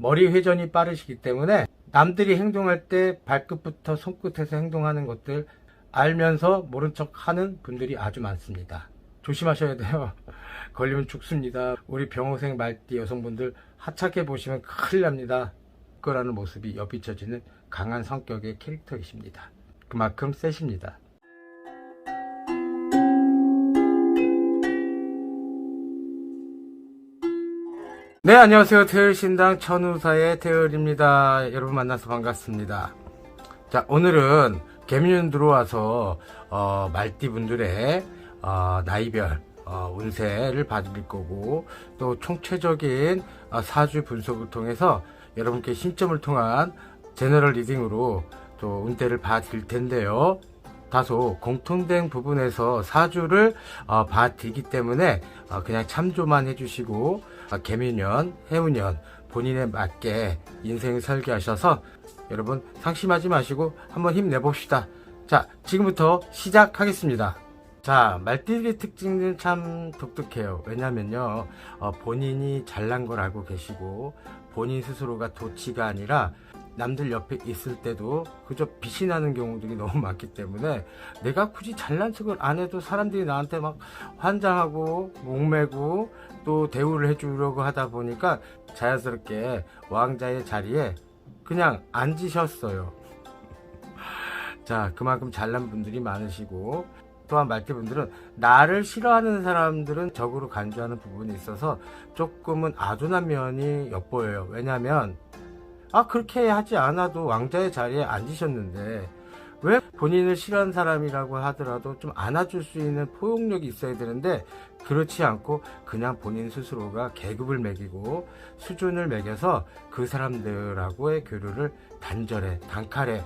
머리 회전이 빠르시기 때문에 남들이 행동할 때 발끝부터 손끝에서 행동하는 것들 알면서 모른 척 하는 분들이 아주 많습니다. 조심하셔야 돼요. 걸리면 죽습니다. 우리 병호생 말띠 여성분들 하찮게 보시면 큰일 납니다. 거라는 모습이 엿비춰지는 강한 성격의 캐릭터이십니다. 그만큼 세십니다. 네, 안녕하세요. 태열신당 천우사의 태열입니다. 여러분 만나서 반갑습니다. 자, 오늘은 개미년 들어와서 말띠분들의 나이별 운세를 봐드릴 거고, 또 총체적인 사주 분석을 통해서 여러분께 신점을 통한 제너럴 리딩으로 또 운대를 봐드릴 텐데요. 다소 공통된 부분에서 사주를 봐드리기 때문에 그냥 참조만 해주시고, 개미년, 해운년 본인에 맞게 인생을 설계하셔서 여러분 상심하지 마시고 한번 힘내봅시다. 자, 지금부터 시작하겠습니다. 자, 말띠의 특징은 참 독특해요. 왜냐면요, 본인이 잘난 걸 알고 계시고 본인 스스로가 도치가 아니라 남들 옆에 있을 때도 그저 빛이 나는 경우들이 너무 많기 때문에 내가 굳이 잘난 척을 안 해도 사람들이 나한테 막 환장하고 목매고 또 대우를 해주려고 하다 보니까 자연스럽게 왕자의 자리에 그냥 앉으셨어요. 자, 그만큼 잘난 분들이 많으시고, 또한 말띠분들은 나를 싫어하는 사람들은 적으로 간주하는 부분이 있어서 조금은 아둔한 면이 엿보여요. 왜냐하면 그렇게 하지 않아도 왕자의 자리에 앉으셨는데 왜 본인을 싫어하는 사람이라고 하더라도 좀 안아줄 수 있는 포용력이 있어야 되는데, 그렇지 않고 그냥 본인 스스로가 계급을 매기고 수준을 매겨서 그 사람들하고의 교류를 단칼에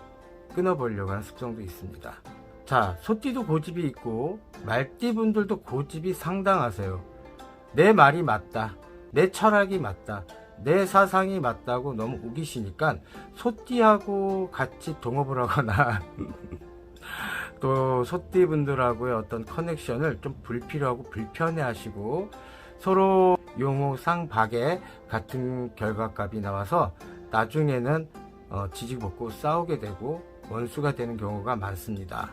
끊어보려고 하는 습성도 있습니다. 자, 소띠도 고집이 있고 말띠분들도 고집이 상당하세요. 내 말이 맞다, 내 철학이 맞다, 내 사상이 맞다고 너무 우기시니까 소띠하고 같이 동업을 하거나 또 소띠분들하고의 어떤 커넥션을 좀 불필요하고 불편해 하시고, 서로 용호상박에 같은 결과값이 나와서 나중에는 지지먹고 싸우게 되고 원수가 되는 경우가 많습니다.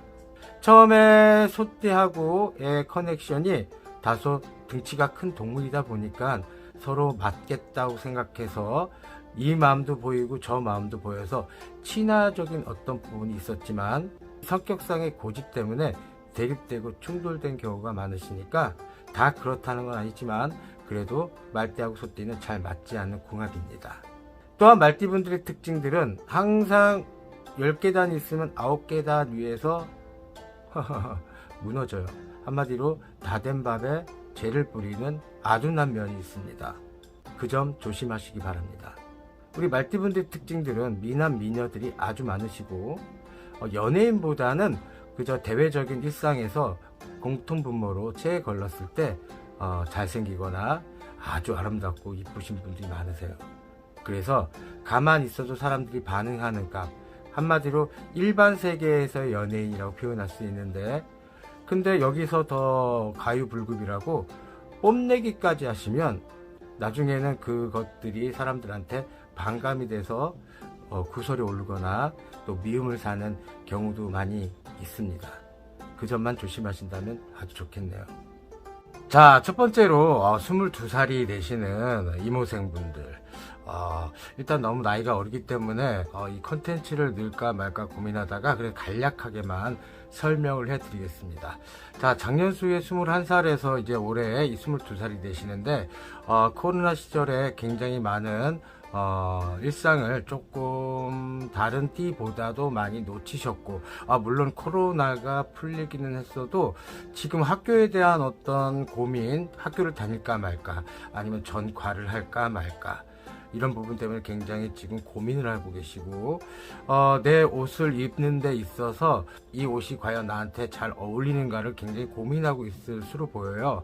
처음에 소띠하고의 커넥션이 다소 등치가 큰 동물이다 보니까 서로 맞겠다고 생각해서 이 마음도 보이고 저 마음도 보여서 친화적인 어떤 부분이 있었지만 성격상의 고집 때문에 대립되고 충돌된 경우가 많으시니까 다 그렇다는 건 아니지만 그래도 말띠하고 소띠는 잘 맞지 않는 궁합입니다. 또한 말띠분들의 특징들은 항상 10계단 있으면 9계단 위에서 무너져요. 한마디로 다 된 밥에 죄를 뿌리는 아둔한 면이 있습니다. 그 점 조심하시기 바랍니다. 우리 말띠분들의 특징들은 미남 미녀들이 아주 많으시고, 연예인보다는 그저 대외적인 일상에서 공통분모로 체에 걸렀을 때 잘생기거나 아주 아름답고 이쁘신 분들이 많으세요. 그래서 가만히 있어도 사람들이 반응하는 값, 한마디로 일반 세계에서의 연예인이라고 표현할 수 있는데, 근데 여기서 더 가유불급이라고 뽐내기까지 하시면 나중에는 그것들이 사람들한테 반감이 돼서 구설이 오르거나 또 미움을 사는 경우도 많이 있습니다. 그 점만 조심하신다면 아주 좋겠네요. 자, 첫 번째로 22살이 되시는 이모생분들, 일단 너무 나이가 어리기 때문에 이 컨텐츠를 넣을까 말까 고민하다가 그래서 간략하게만 설명을 해드리겠습니다. 자, 작년 수에 21살에서 이제 올해 22살이 되시는데, 코로나 시절에 굉장히 많은 일상을 조금 다른 띠보다도 많이 놓치셨고, 물론 코로나가 풀리기는 했어도 지금 학교에 대한 어떤 고민, 학교를 다닐까 말까 아니면 전과를 할까 말까 이런 부분 때문에 굉장히 지금 고민을 하고 계시고, 내 옷을 입는 데 있어서 이 옷이 과연 나한테 잘 어울리는가를 굉장히 고민하고 있을 수로 보여요.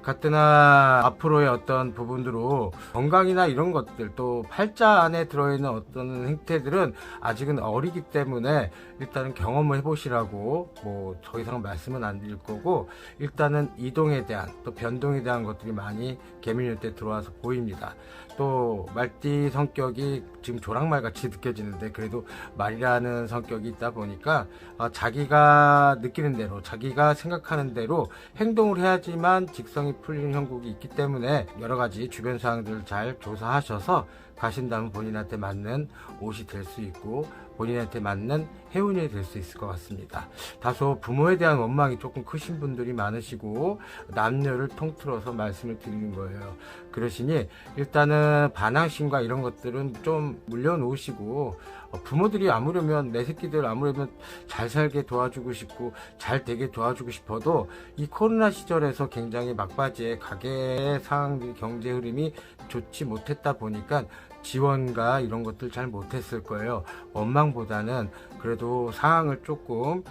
가뜩나 앞으로의 어떤 부분으로 건강이나 이런 것들, 또 팔자 안에 들어있는 어떤 행태들은 아직은 어리기 때문에 일단은 경험을 해보시라고 뭐 더 이상 말씀은 안 드릴 거고, 일단은 이동에 대한 또 변동에 대한 것들이 많이 개미년 때 들어와서 보입니다. 또 말띠 성격이 지금 조랑말같이 느껴지는데, 그래도 말이라는 성격이 있다 보니까 자기가 느끼는 대로, 자기가 생각하는 대로 행동을 해야지만 직성이 풀리는 형국이 있기 때문에 여러 가지 주변 사항들을 잘 조사하셔서 가신다면 본인한테 맞는 옷이 될 수 있고 본인한테 맞는 해운이 될 수 있을 것 같습니다. 다소 부모에 대한 원망이 조금 크신 분들이 많으시고 남녀를 통틀어서 말씀을 드리는 거예요. 그러시니 일단은 반항심과 이런 것들은 좀 물려놓으시고, 부모들이 아무려면, 내 새끼들 아무려면 잘 살게 도와주고 싶고 잘 되게 도와주고 싶어도 이 코로나 시절에서 굉장히 막바지에 가계 상황, 경제 흐름이 좋지 못했다 보니까 지원과 이런 것들 잘 못했을 거예요. 원망보다는 그래도 상황을 조금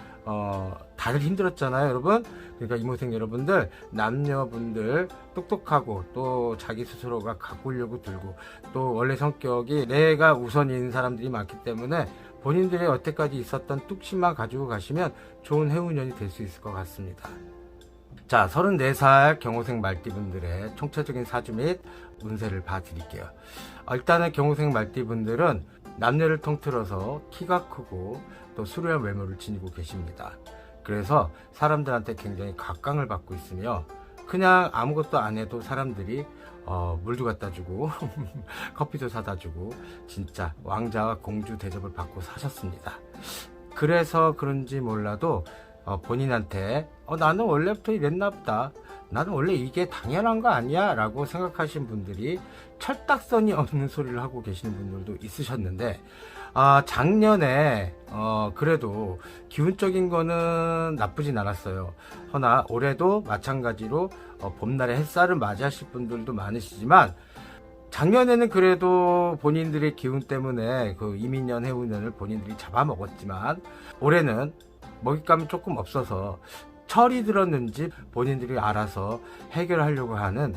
다들 힘들었잖아요, 여러분. 그러니까 이모생 여러분들, 남녀분들 똑똑하고 또 자기 스스로가 가꾸려고 들고 또 원래 성격이 내가 우선인 사람들이 많기 때문에 본인들의 여태까지 있었던 뚝심만 가지고 가시면 좋은 해운년이 될 수 있을 것 같습니다. 자, 34살 경호생 말띠분들의 총체적인 사주 및 운세를 봐드릴게요. 일단은 경호생 말띠분들은 남녀를 통틀어서 키가 크고 또 수려한 외모를 지니고 계십니다. 그래서 사람들한테 굉장히 각광을 받고 있으며, 그냥 아무것도 안 해도 사람들이 물도 갖다 주고 커피도 사다 주고 진짜 왕자와 공주 대접을 받고 사셨습니다. 그래서 그런지 몰라도 본인한테 나는 원래부터 이랬나 보다, 나는 원래 이게 당연한 거 아니야 라고 생각하신 분들이 철딱서니 없는 소리를 하고 계시는 분들도 있으셨는데, 작년에 그래도 기운적인 거는 나쁘진 않았어요. 허나 올해도 마찬가지로 봄날의 햇살을 맞이하실 분들도 많으시지만, 작년에는 그래도 본인들의 기운 때문에 그 이민년 해운년을 본인들이 잡아먹었지만, 올해는 먹잇감이 조금 없어서 철이 들었는지 본인들이 알아서 해결하려고 하는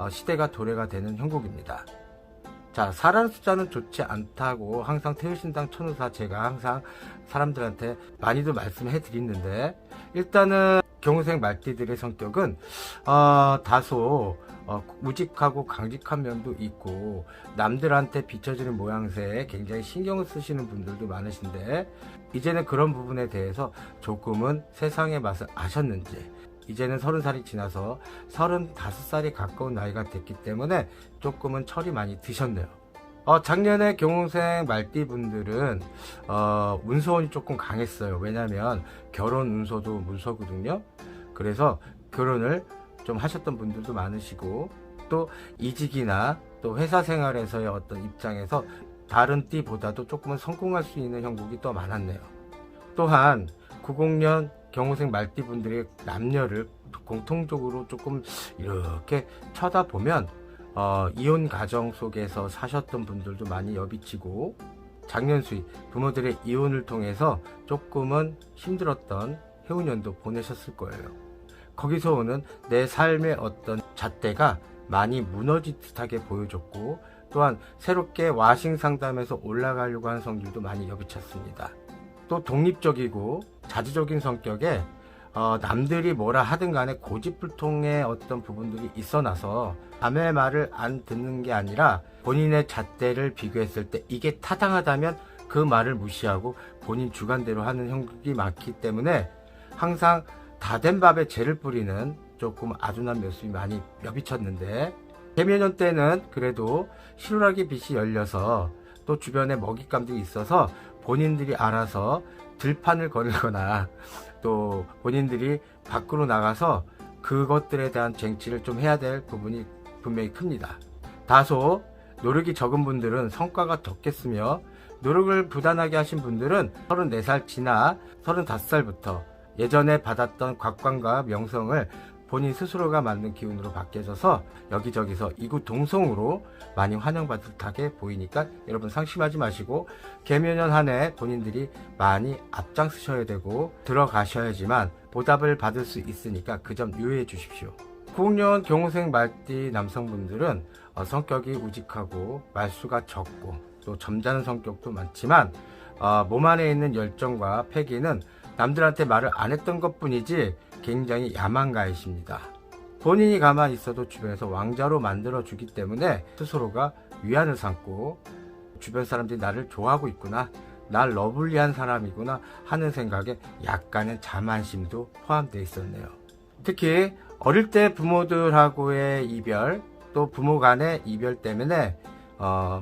시대가 도래가 되는 형국입니다. 자, 사라는 숫자는 좋지 않다고 항상 태일신당 천우사 제가 항상 사람들한테 많이도 말씀해 드리는데, 일단은 경우생 말띠들의 성격은 다소 우직하고 강직한 면도 있고 남들한테 비춰지는 모양새에 굉장히 신경을 쓰시는 분들도 많으신데, 이제는 그런 부분에 대해서 조금은 세상의 맛을 아셨는지, 이제는 30살이 지나서 35살이 가까운 나이가 됐기 때문에 조금은 철이 많이 드셨네요. 작년에 경호생 말띠 분들은 운소운이 조금 강했어요. 왜냐면 결혼 운소도 문서거든요. 그래서 결혼을 좀 하셨던 분들도 많으시고, 또 이직이나 또 회사 생활에서의 어떤 입장에서 다른 띠보다도 조금은 성공할 수 있는 형국이 또 많았네요. 또한 90년 경호생 말띠 분들의 남녀를 공통적으로 조금 이렇게 쳐다보면 이혼 가정 속에서 사셨던 분들도 많이 여비치고, 작년수이 부모들의 이혼을 통해서 조금은 힘들었던 해운년도 보내셨을 거예요. 거기서 오는 내 삶의 어떤 잣대가 많이 무너질 듯하게 보여줬고, 또한 새롭게 와싱 상담에서 올라가려고 하는 성질도 많이 여비쳤습니다. 또 독립적이고 자주적인 성격에 남들이 뭐라 하든 간에 고집불통의 어떤 부분들이 있어나서 남의 말을 안 듣는 게 아니라 본인의 잣대를 비교했을 때 이게 타당하다면 그 말을 무시하고 본인 주관대로 하는 형국이 많기 때문에 항상 다 된 밥에 재를 뿌리는 조금 아둔한 모습이 많이 여비쳤는데, 개묘년 때는 그래도 실오라기 빛이 열려서 또 주변에 먹잇감들이 있어서 본인들이 알아서 들판을 거닐거나 또 본인들이 밖으로 나가서 그것들에 대한 쟁취를 좀 해야 될 부분이 분명히 큽니다. 다소 노력이 적은 분들은 성과가 적겠으며, 노력을 부단하게 하신 분들은 34살 지나 35살부터 예전에 받았던 곽광과 명성을 본인 스스로가 만든 기운으로 바뀌어져서 여기저기서 이구동성으로 많이 환영받을 듯하게 보이니까 여러분 상심하지 마시고, 개묘년 한 해 본인들이 많이 앞장서셔야 되고 들어가셔야지만 보답을 받을 수 있으니까 그 점 유의해 주십시오. 90년 경호생 말띠 남성분들은 성격이 우직하고 말수가 적고 또 점잖은 성격도 많지만 몸 안에 있는 열정과 패기는 남들한테 말을 안 했던 것 뿐이지 굉장히 야망가이십니다. 본인이 가만히 있어도 주변에서 왕자로 만들어주기 때문에 스스로가 위안을 삼고 주변 사람들이 나를 좋아하고 있구나, 날 러블리한 사람이구나 하는 생각에 약간의 자만심도 포함되어 있었네요. 특히 어릴 때 부모들하고의 이별, 또 부모 간의 이별 때문에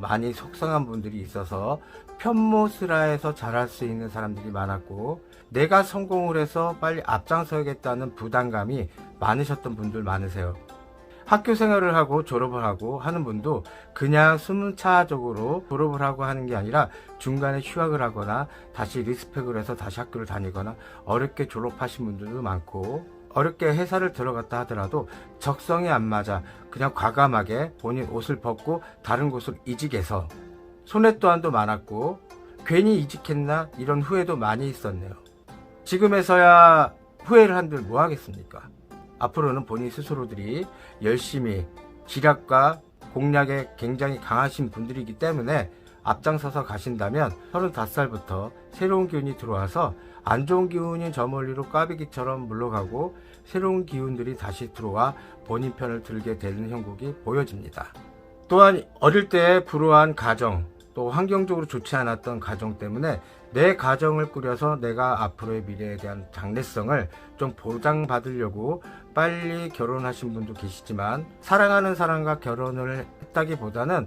많이 속상한 분들이 있어서 편모스라에서 잘할 수 있는 사람들이 많았고, 내가 성공을 해서 빨리 앞장서야겠다는 부담감이 많으셨던 분들 많으세요. 학교 생활을 하고 졸업을 하고 하는 분도 그냥 순차적으로 졸업을 하고 하는 게 아니라 중간에 휴학을 하거나 다시 리스펙을 해서 다시 학교를 다니거나 어렵게 졸업하신 분들도 많고, 어렵게 회사를 들어갔다 하더라도 적성이 안 맞아 그냥 과감하게 본인 옷을 벗고 다른 곳으로 이직해서 손해또한도 많았고, 괜히 이직했나 이런 후회도 많이 있었네요. 지금에서야 후회를 한들 뭐 하겠습니까? 앞으로는 본인 스스로들이 열심히 지략과 공략에 굉장히 강하신 분들이기 때문에 앞장서서 가신다면 35살부터 새로운 기운이 들어와서 안 좋은 기운이 저 멀리로 꽈배기처럼 물러가고 새로운 기운들이 다시 들어와 본인 편을 들게 되는 형국이 보여집니다. 또한 어릴 때 불우한 가정, 또 환경적으로 좋지 않았던 가정 때문에 내 가정을 꾸려서 내가 앞으로의 미래에 대한 장래성을 좀 보장받으려고 빨리 결혼하신 분도 계시지만, 사랑하는 사람과 결혼을 했다기보다는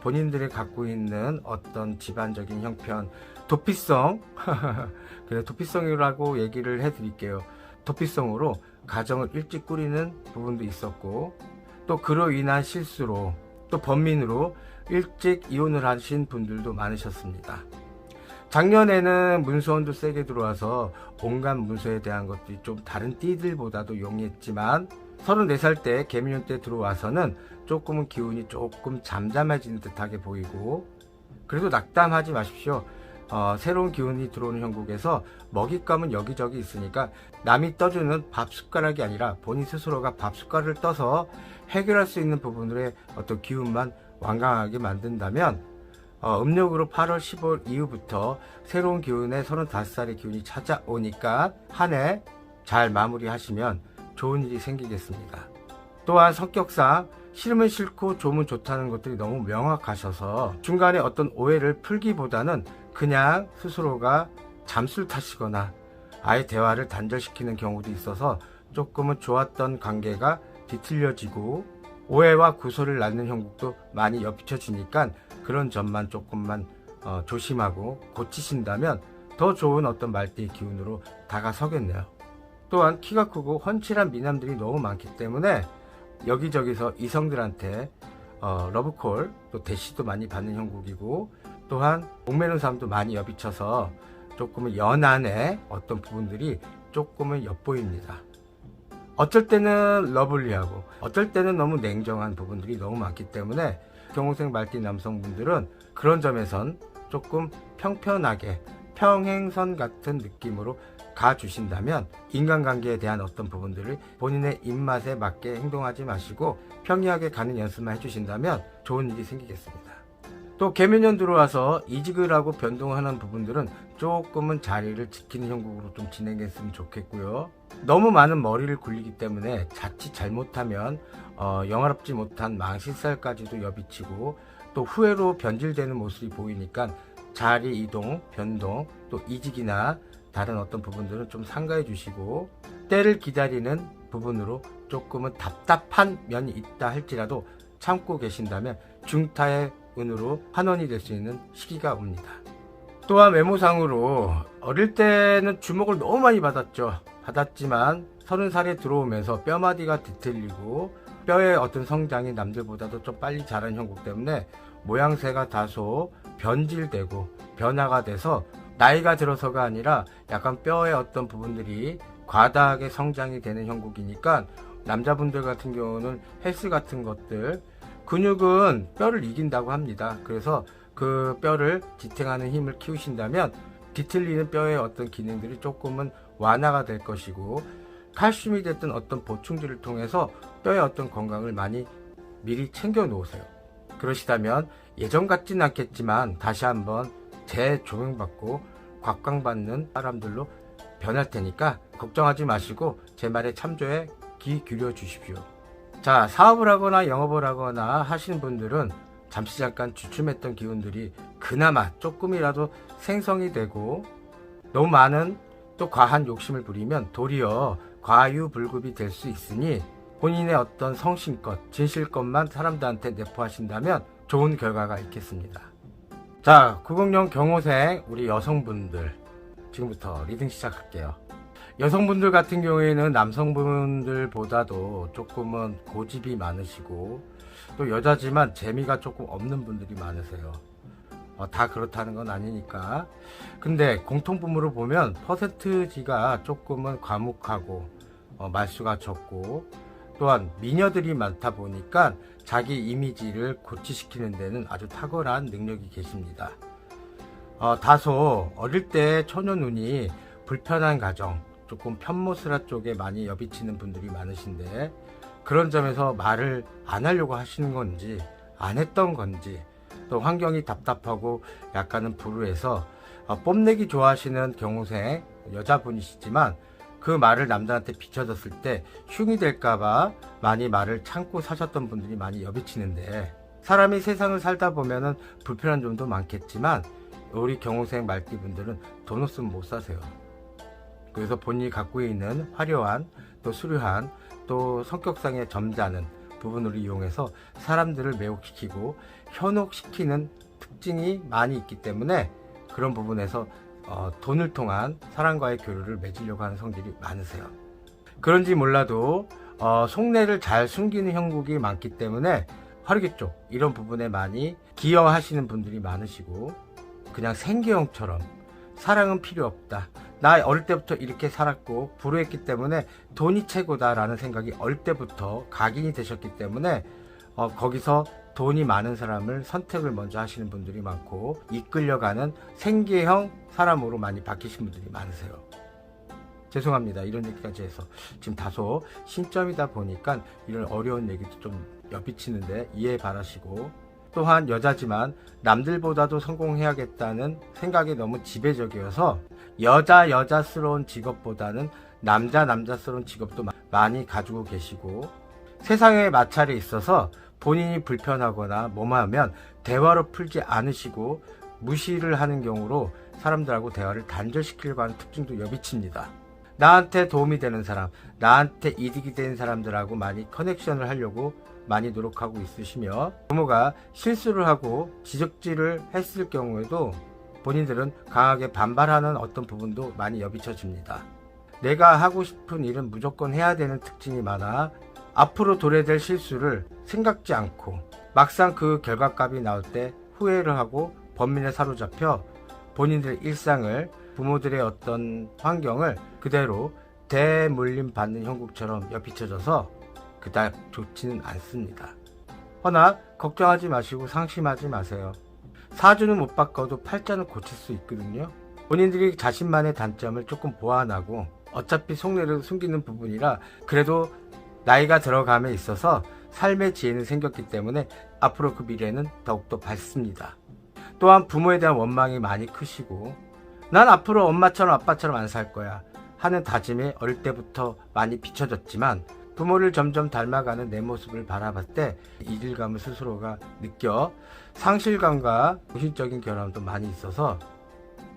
본인들이 갖고 있는 어떤 집안적인 형편, 도피성 그래, 도피성이라고 얘기를 해드릴게요. 도피성으로 가정을 일찍 꾸리는 부분도 있었고, 또 그로 인한 실수로 또 범민으로 일찍 이혼을 하신 분들도 많으셨습니다. 작년에는 문서운도 세게 들어와서 온갖 문서에 대한 것들이 좀 다른 띠들보다도 용이했지만, 34살 때 개미년 때 들어와서는 조금은 기운이 조금 잠잠해지는 듯하게 보이고, 그래도 낙담하지 마십시오. 새로운 기운이 들어오는 형국에서 먹잇감은 여기저기 있으니까 남이 떠주는 밥 숟가락이 아니라 본인 스스로가 밥 숟가락을 떠서 해결할 수 있는 부분들의 어떤 기운만 완강하게 만든다면, 음력으로 8월 15일 이후부터 새로운 기운의 35살의 기운이 찾아오니까 한 해 잘 마무리하시면 좋은 일이 생기겠습니다. 또한 성격상 싫으면 싫고 좋으면 좋다는 것들이 너무 명확하셔서 중간에 어떤 오해를 풀기보다는 그냥 스스로가 잠수를 타시거나 아예 대화를 단절시키는 경우도 있어서 조금은 좋았던 관계가 뒤틀려지고 오해와 구설을 낳는 형국도 많이 엿비춰지니까 그런 점만 조금만 조심하고 고치신다면 더 좋은 어떤 말띠의 기운으로 다가서겠네요. 또한 키가 크고 훤칠한 미남들이 너무 많기 때문에 여기저기서 이성들한테 러브콜, 또 대시도 많이 받는 형국이고, 또한 목매는 사람도 많이 엿비쳐서 조금은 연한의 어떤 부분들이 조금은 엿보입니다. 어쩔 때는 러블리하고 어쩔 때는 너무 냉정한 부분들이 너무 많기 때문에 경호생 말띠 남성분들은 그런 점에선 조금 평편하게 평행선 같은 느낌으로 가주신다면, 인간관계에 대한 어떤 부분들을 본인의 입맛에 맞게 행동하지 마시고 평이하게 가는 연습만 해주신다면 좋은 일이 생기겠습니다. 또 개묘년 들어와서 이직을 하고 변동하는 부분들은 조금은 자리를 지키는 형국으로 좀 진행했으면 좋겠고요. 너무 많은 머리를 굴리기 때문에 자칫 잘못하면 영화롭지 못한 망신살까지도 여비치고 또 후회로 변질되는 모습이 보이니까 자리 이동, 변동, 또 이직이나 다른 어떤 부분들은 좀 삼가해 주시고, 때를 기다리는 부분으로 조금은 답답한 면이 있다 할지라도 참고 계신다면 중타의 운으로 환원이 될 수 있는 시기가 옵니다. 또한 외모상으로 어릴 때는 주목을 너무 많이 받았지만 30살에 들어오면서 뼈마디가 뒤틀리고 뼈의 어떤 성장이 남들보다도 좀 빨리 자란 형국 때문에 모양새가 다소 변질되고 변화가 돼서 나이가 들어서가 아니라 약간 뼈의 어떤 부분들이 과다하게 성장이 되는 형국이니까, 남자분들 같은 경우는 헬스 같은 것들, 근육은 뼈를 이긴다고 합니다. 그래서 그 뼈를 지탱하는 힘을 키우신다면 뒤틀리는 뼈의 어떤 기능들이 조금은 완화가 될 것이고, 칼슘이 됐든 어떤 보충제를 통해서 뼈의 어떤 건강을 많이 미리 챙겨 놓으세요. 그러시다면 예전 같진 않겠지만 다시 한번 재조명받고 곽광받는 사람들로 변할 테니까 걱정하지 마시고 제 말에 참조해 귀 기울여 주십시오. 자, 사업을 하거나 영업을 하거나 하시는 분들은 잠시 잠깐 주춤했던 기운들이 그나마 조금이라도 생성이 되고, 너무 많은 또 과한 욕심을 부리면 도리어 과유불급이 될 수 있으니 본인의 어떤 성심껏 진실것만 사람들한테 내포하신다면 좋은 결과가 있겠습니다. 자, 90년 경호생 우리 여성분들 지금부터 리딩 시작할게요. 여성분들 같은 경우에는 남성분들보다도 조금은 고집이 많으시고, 또 여자지만 재미가 조금 없는 분들이 많으세요. 다 그렇다는 건 아니니까. 근데 공통분모로 보면 퍼센트지가 조금은 과묵하고 말수가 적고, 또한 미녀들이 많다 보니까 자기 이미지를 고치시키는 데는 아주 탁월한 능력이 계십니다. 다소 어릴 때 처녀 눈이 불편한 가정, 조금 편모스라 쪽에 많이 여비치는 분들이 많으신데, 그런 점에서 말을 안 하려고 하시는 건지 안 했던 건지, 또 환경이 답답하고 약간은 불우해서 뽐내기 좋아하시는 경호생 여자분이시지만 그 말을 남자한테 비춰졌을 때 흉이 될까봐 많이 말을 참고 사셨던 분들이 많이 여비치는데, 사람이 세상을 살다 보면은 불편한 점도 많겠지만 우리 경호생 말띠분들은 돈 없으면 못 사세요. 그래서 본인이 갖고 있는 화려한, 또 수려한, 또 성격상의 점잖은 부분을 이용해서 사람들을 매혹시키고 현혹시키는 특징이 많이 있기 때문에 그런 부분에서 돈을 통한 사람과의 교류를 맺으려고 하는 성질이 많으세요. 그런지 몰라도 속내를 잘 숨기는 형국이 많기 때문에 화르기 쪽 이런 부분에 많이 기여하시는 분들이 많으시고, 그냥 생계형처럼 사랑은 필요 없다, 나 어릴 때부터 이렇게 살았고 불우했기 때문에 돈이 최고다라는 생각이 어릴 때부터 각인이 되셨기 때문에 거기서 돈이 많은 사람을 선택을 먼저 하시는 분들이 많고, 이끌려가는 생계형 사람으로 많이 바뀌신 분들이 많으세요. 죄송합니다, 이런 얘기까지 해서. 지금 다소 신점이다 보니까 이런 어려운 얘기도 좀 엿비치는데 이해 바라시고, 또한 여자지만 남들보다도 성공해야겠다는 생각이 너무 지배적이어서 여자스러운 직업보다는 남자스러운 직업도 많이 가지고 계시고, 세상의 마찰에 있어서 본인이 불편하거나 뭐하면 대화로 풀지 않으시고 무시를 하는 경우로 사람들하고 대화를 단절시키려고 하는 특징도 여비칩니다. 나한테 도움이 되는 사람, 나한테 이득이 되는 사람들하고 많이 커넥션을 하려고 많이 노력하고 있으시며, 부모가 실수를 하고 지적질을 했을 경우에도 본인들은 강하게 반발하는 어떤 부분도 많이 여비쳐집니다. 내가 하고 싶은 일은 무조건 해야 되는 특징이 많아 앞으로 도래될 실수를 생각지 않고 막상 그 결과값이 나올 때 후회를 하고 번민에 사로잡혀 본인들의 일상을, 부모들의 어떤 환경을 그대로 대물림 받는 형국처럼 엿비쳐져서 그닥 좋지는 않습니다. 허나 걱정하지 마시고 상심하지 마세요. 사주는 못 바꿔도 팔자는 고칠 수 있거든요. 본인들이 자신만의 단점을 조금 보완하고, 어차피 속내를 숨기는 부분이라 그래도 나이가 들어감에 있어서 삶의 지혜는 생겼기 때문에 앞으로 그 미래는 더욱더 밝습니다. 또한 부모에 대한 원망이 많이 크시고, 난 앞으로 엄마처럼 아빠처럼 안 살 거야 하는 다짐이 어릴 때부터 많이 비춰졌지만, 부모를 점점 닮아가는 내 모습을 바라봤을 때 이질감을 스스로가 느껴 상실감과 무신적인 결함도 많이 있어서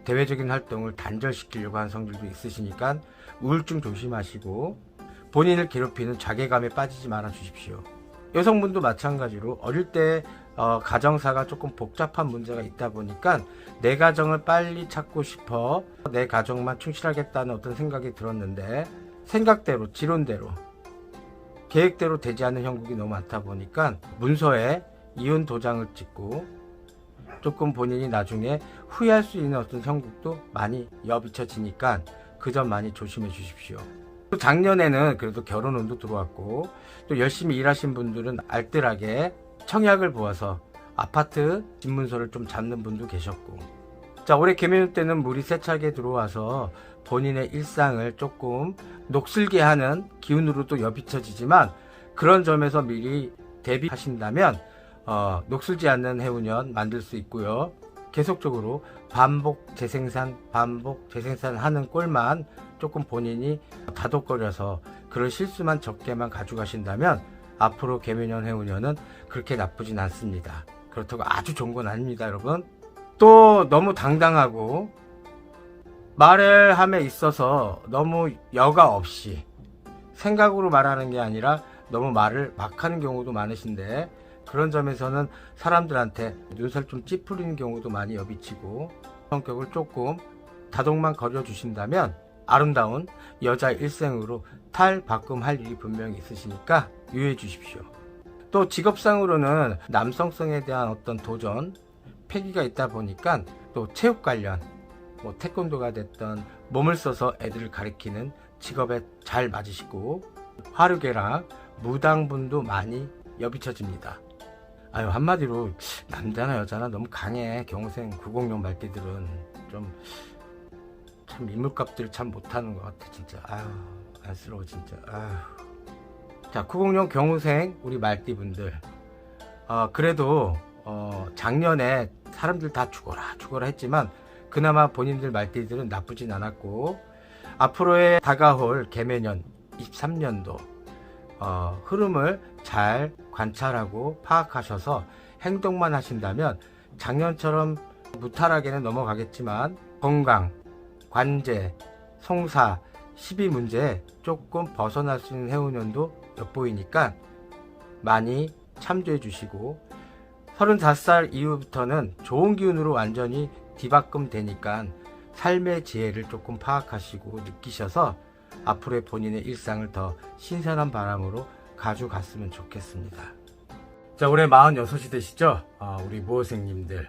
대외적인 활동을 단절시키려고 하는 성질도 있으시니까 우울증 조심하시고, 본인을 괴롭히는 자괴감에 빠지지 말아 주십시오. 여성분도 마찬가지로 어릴 때 가정사가 조금 복잡한 문제가 있다 보니까 내 가정을 빨리 찾고 싶어 내 가정만 충실하겠다는 어떤 생각이 들었는데, 생각대로 지론대로 계획대로 되지 않는 형국이 너무 많다 보니까 문서에 이혼 도장을 찍고 조금 본인이 나중에 후회할 수 있는 어떤 형국도 많이 여비쳐지니까 그 점 많이 조심해 주십시오. 또 작년에는 그래도 결혼운도 들어왔고, 또 열심히 일하신 분들은 알뜰하게 청약을 보아서 아파트 집문서를 좀 잡는 분도 계셨고, 자, 올해 개묘년 때는 물이 세차게 들어와서 본인의 일상을 조금 녹슬게 하는 기운으로도 여비쳐지지만, 그런 점에서 미리 대비하신다면 녹슬지 않는 해운년 만들 수 있고요. 계속적으로 반복 재생산 하는 꼴만 조금 본인이 다독거려서 그런 실수만 적게만 가져가신다면 앞으로 개묘년 해운년은 그렇게 나쁘진 않습니다. 그렇다고 아주 좋은 건 아닙니다, 여러분. 또 너무 당당하고 말을 함에 있어서 너무 여과 없이 생각으로 말하는 게 아니라 너무 말을 막 하는 경우도 많으신데, 그런 점에서는 사람들한테 눈살 좀 찌푸리는 경우도 많이 여비치고, 성격을 조금 다독만 거려 주신다면 아름다운 여자 일생으로 탈바꿈할 일이 분명히 있으시니까 유의해 주십시오. 또 직업상으로는 남성성에 대한 어떤 도전, 패기가 있다 보니까 또 체육 관련, 뭐 태권도가 됐던 몸을 써서 애들을 가리키는 직업에 잘 맞으시고, 화류계랑 무당분도 많이 여비쳐집니다. 아유, 한마디로 남자나 여자나 너무 강해. 경우생 906 말띠들은 참 인물값들을 참 못하는 것 같아 진짜. 아유, 안쓰러워 진짜. 아유. 자, 906 경우생 우리 말띠분들, 그래도 작년에 사람들 다 죽어라 했지만 그나마 본인들 말띠들은 나쁘진 않았고, 앞으로의 다가올 개묘년 23년도 흐름을 잘 관찰하고 파악하셔서 행동만 하신다면 작년처럼 무탈하게는 넘어가겠지만 건강, 관제, 송사, 시비 문제에 조금 벗어날 수 있는 해운년도 엿보이니까 많이 참조해 주시고, 35살 이후부터는 좋은 기운으로 완전히 뒤바꿈 되니까 삶의 지혜를 조금 파악하시고 느끼셔서 앞으로의 본인의 일상을 더 신선한 바람으로 가져갔으면 좋겠습니다. 자, 올해 46이 되시죠? 우리 무호생님들,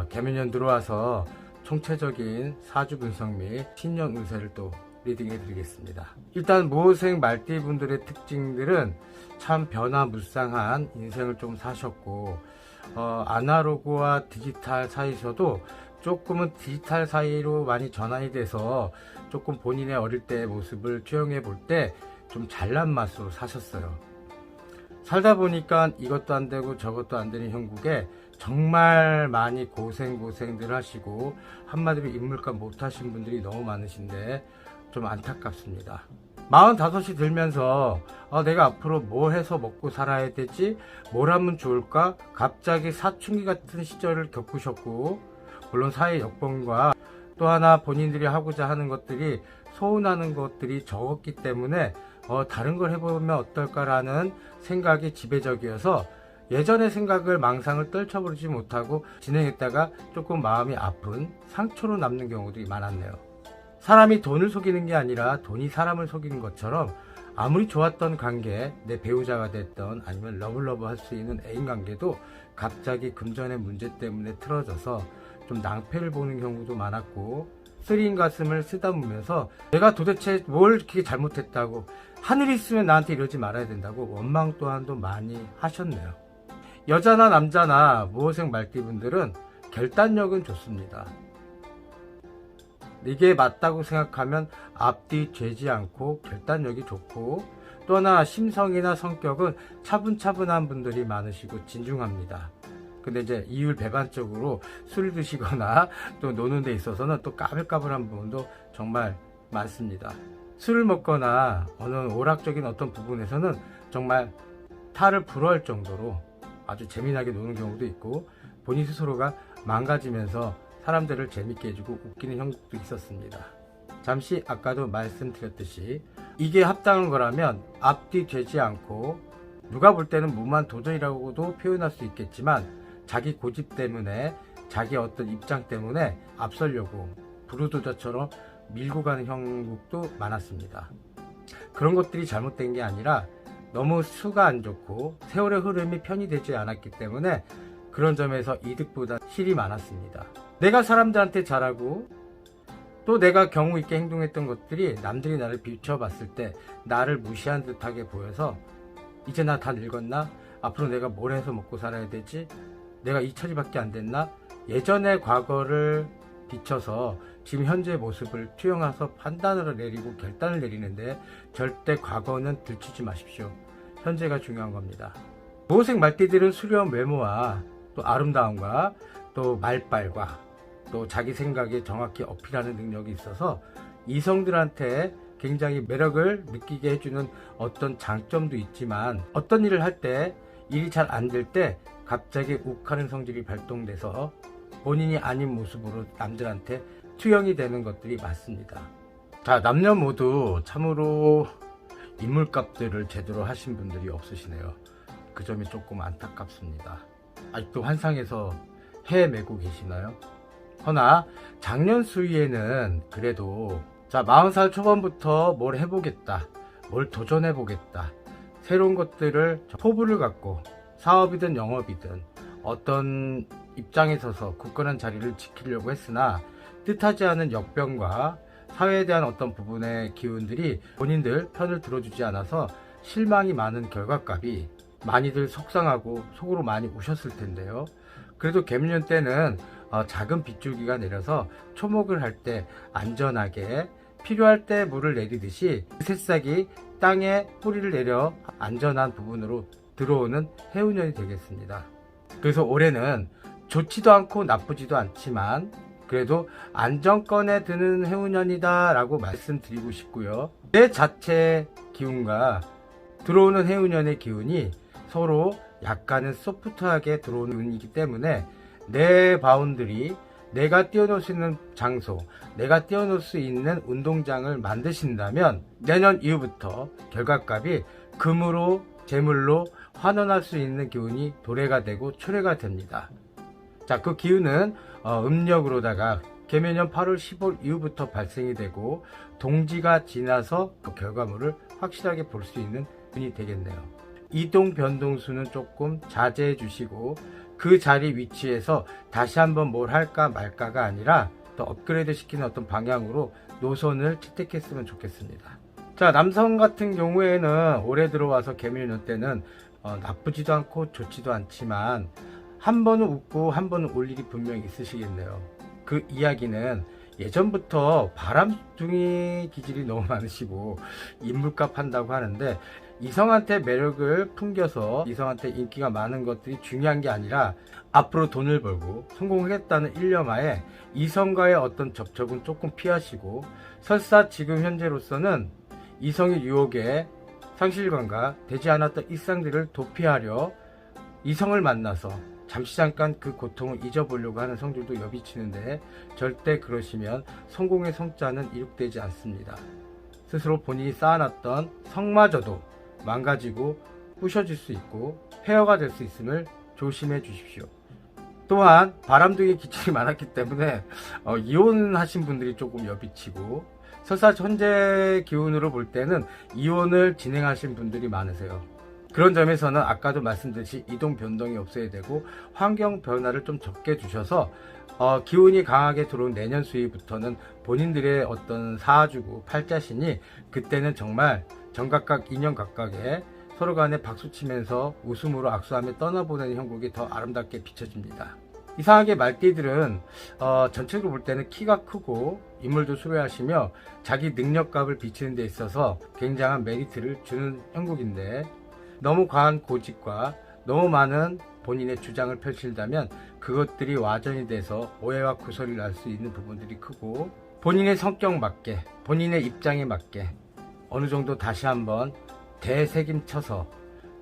개묘년 들어와서 총체적인 사주 분석 및 신년 운세를 또 리딩해 드리겠습니다. 일단 무호생 말띠분들의 특징들은 참 변화무쌍한 인생을 좀 사셨고, 아날로그와 디지털 사이에서도 조금은 디지털 사이로 많이 전환이 돼서 조금 본인의 어릴 때의 모습을 투영해 볼 때 좀 잘난 맛으로 사셨어요. 살다 보니까 이것도 안 되고 저것도 안 되는 형국에 정말 많이 고생들 하시고, 한마디로 인물값 못 하신 분들이 너무 많으신데 좀 안타깝습니다. 45이 들면서 내가 앞으로 뭘 해서 먹고 살아야 되지? 뭘 하면 좋을까? 갑자기 사춘기 같은 시절을 겪으셨고, 물론 사회 여건과 또 하나 본인들이 하고자 하는 것들이 소원하는 것들이 적었기 때문에 다른 걸 해보면 어떨까라는 생각이 지배적이어서 예전의 생각을 망상을 떨쳐버리지 못하고 진행했다가 조금 마음이 아픈 상처로 남는 경우들이 많았네요. 사람이 돈을 속이는 게 아니라 돈이 사람을 속이는 것처럼 아무리 좋았던 관계, 내 배우자가 됐던 아니면 러블러브 할 수 있는 애인 관계도 갑자기 금전의 문제 때문에 틀어져서 좀 낭패를 보는 경우도 많았고, 쓰린 가슴을 쓰다보면서 내가 도대체 뭘 이렇게 잘못했다고, 하늘이 있으면 나한테 이러지 말아야 된다고 원망 또한도 많이 하셨네요. 여자나 남자나 무호생 말띠분들은 결단력은 좋습니다. 이게 맞다고 생각하면 앞뒤 죄지 않고 결단력이 좋고, 또 하나 심성이나 성격은 차분차분한 분들이 많으시고 진중합니다. 근데 이제 이율 배반적으로 술 드시거나 또 노는 데 있어서는 또 까불까불한 부분도 정말 많습니다. 술을 먹거나 어느 오락적인 어떤 부분에서는 정말 타를 불허할 정도로 아주 재미나게 노는 경우도 있고, 본인 스스로가 망가지면서 사람들을 재밌게 해주고 웃기는 형국도 있었습니다. 잠시 아까도 말씀드렸듯이 이게 합당한 거라면 앞뒤 되지 않고, 누가 볼 때는 무모한 도전이라고도 표현할 수 있겠지만 자기 고집 때문에, 자기 어떤 입장 때문에 앞서려고 부르도저처럼 밀고 가는 형국도 많았습니다. 그런 것들이 잘못된 게 아니라 너무 수가 안 좋고 세월의 흐름이 편히 되지 않았기 때문에 그런 점에서 이득보다 실이 많았습니다. 내가 사람들한테 잘하고 또 내가 경우 있게 행동했던 것들이 남들이 나를 비춰봤을 때 나를 무시한 듯하게 보여서 이제 나 다 늙었나? 앞으로 내가 뭘 해서 먹고 살아야 되지? 내가 이 처리밖에 안 됐나? 예전의 과거를 비춰서 지금 현재의 모습을 투영해서 판단을 내리고 결단을 내리는데 절대 과거는 들추지 마십시오. 현재가 중요한 겁니다. 무호생 말띠들은 수려한 외모와 또 아름다움과 또 말빨과 또 자기 생각에 정확히 어필하는 능력이 있어서 이성들한테 굉장히 매력을 느끼게 해주는 어떤 장점도 있지만, 어떤 일을 할 때 일이 잘 안 될 때 갑자기 욱하는 성질이 발동돼서 본인이 아닌 모습으로 남들한테 투영이 되는 것들이 많습니다. 자, 남녀 모두 참으로 인물값들을 제대로 하신 분들이 없으시네요. 그 점이 조금 안타깝습니다. 아직도 환상에서 헤매고 계시나요? 허나 작년 수위에는 그래도 40살 초반부터 뭘 해보겠다, 뭘 도전해보겠다, 새로운 것들을 포부를 갖고 사업이든 영업이든 어떤 입장에 서서 굳건한 자리를 지키려고 했으나 뜻하지 않은 역병과 사회에 대한 어떤 부분의 기운들이 본인들 편을 들어주지 않아서 실망이 많은 결과값이 많이들 속상하고 속으로 많이 우셨을 텐데요. 그래도 개미년 때는 작은 빗줄기가 내려서 초목을 할 때 안전하게 필요할 때 물을 내리듯이 새싹이 땅에 뿌리를 내려 안전한 부분으로 들어오는 해운년이 되겠습니다. 그래서 올해는 좋지도 않고 나쁘지도 않지만 그래도 안정권에 드는 해운년이다 라고 말씀드리고 싶고요. 내 자체 기운과 들어오는 해운년의 기운이 서로 약간은 소프트하게 들어오는 운이기 때문에 내 바운드리, 내가 뛰어놀 수 있는 장소, 내가 뛰어놀 수 있는 운동장을 만드신다면 내년 이후부터 결과값이 금으로 재물로 환원할 수 있는 기운이 도래가 되고 초래가 됩니다. 자, 그 기운은 음력으로다가 개묘년 8월 15일 이후부터 발생이 되고 동지가 지나서 그 결과물을 확실하게 볼 수 있는 운이 되겠네요. 이동 변동수는 조금 자제해 주시고 그 자리 위치에서 다시 한번 뭘 할까 말까가 아니라 더 업그레이드 시키는 어떤 방향으로 노선을 채택했으면 좋겠습니다. 자, 남성 같은 경우에는 올해 들어와서 개묘년 때는 나쁘지도 않고 좋지도 않지만 한 번은 웃고 한 번은 올 일이 분명히 있으시겠네요. 그 이야기는 예전부터 바람둥이 기질이 너무 많으시고 인물값 한다고 하는데 이성한테 매력을 풍겨서 이성한테 인기가 많은 것들이 중요한 게 아니라 앞으로 돈을 벌고 성공하겠다는 일념하에 이성과의 어떤 접촉은 조금 피하시고 설사 지금 현재로서는 이성의 유혹에 상실감과 되지 않았던 일상들을 도피하려 이성을 만나서 잠시 잠깐 그 고통을 잊어보려고 하는 성질도 여비치는데 절대 그러시면 성공의 성자는 이룩되지 않습니다. 스스로 본인이 쌓아놨던 성마저도 망가지고 부셔질 수 있고 폐허가 될 수 있음을 조심해 주십시오. 또한 바람둥이 기질이 많았기 때문에 이혼하신 분들이 조금 여비치고 설사 현재 기운으로 볼 때는 이혼을 진행하신 분들이 많으세요. 그런 점에서는 아까도 말씀드렸듯이 이동 변동이 없어야 되고 환경 변화를 좀 적게 주셔서 기운이 강하게 들어온 내년 수위부터는 본인들의 어떤 사주고 팔자신이 그때는 정말 정각각 인연각각에 서로 간에 박수치면서 웃음으로 악수하며 떠나보내는 형국이 더 아름답게 비춰집니다. 이상하게 말띠들은 전체적으로 볼 때는 키가 크고 인물도 수려하시며 자기 능력값을 비치는 데 있어서 굉장한 메리트를 주는 형국인데 너무 과한 고집과 너무 많은 본인의 주장을 펼친다면 그것들이 와전이 돼서 오해와 구설이 날 수 있는 부분들이 크고 본인의 성격 맞게 본인의 입장에 맞게 어느 정도 다시 한번 대책임쳐서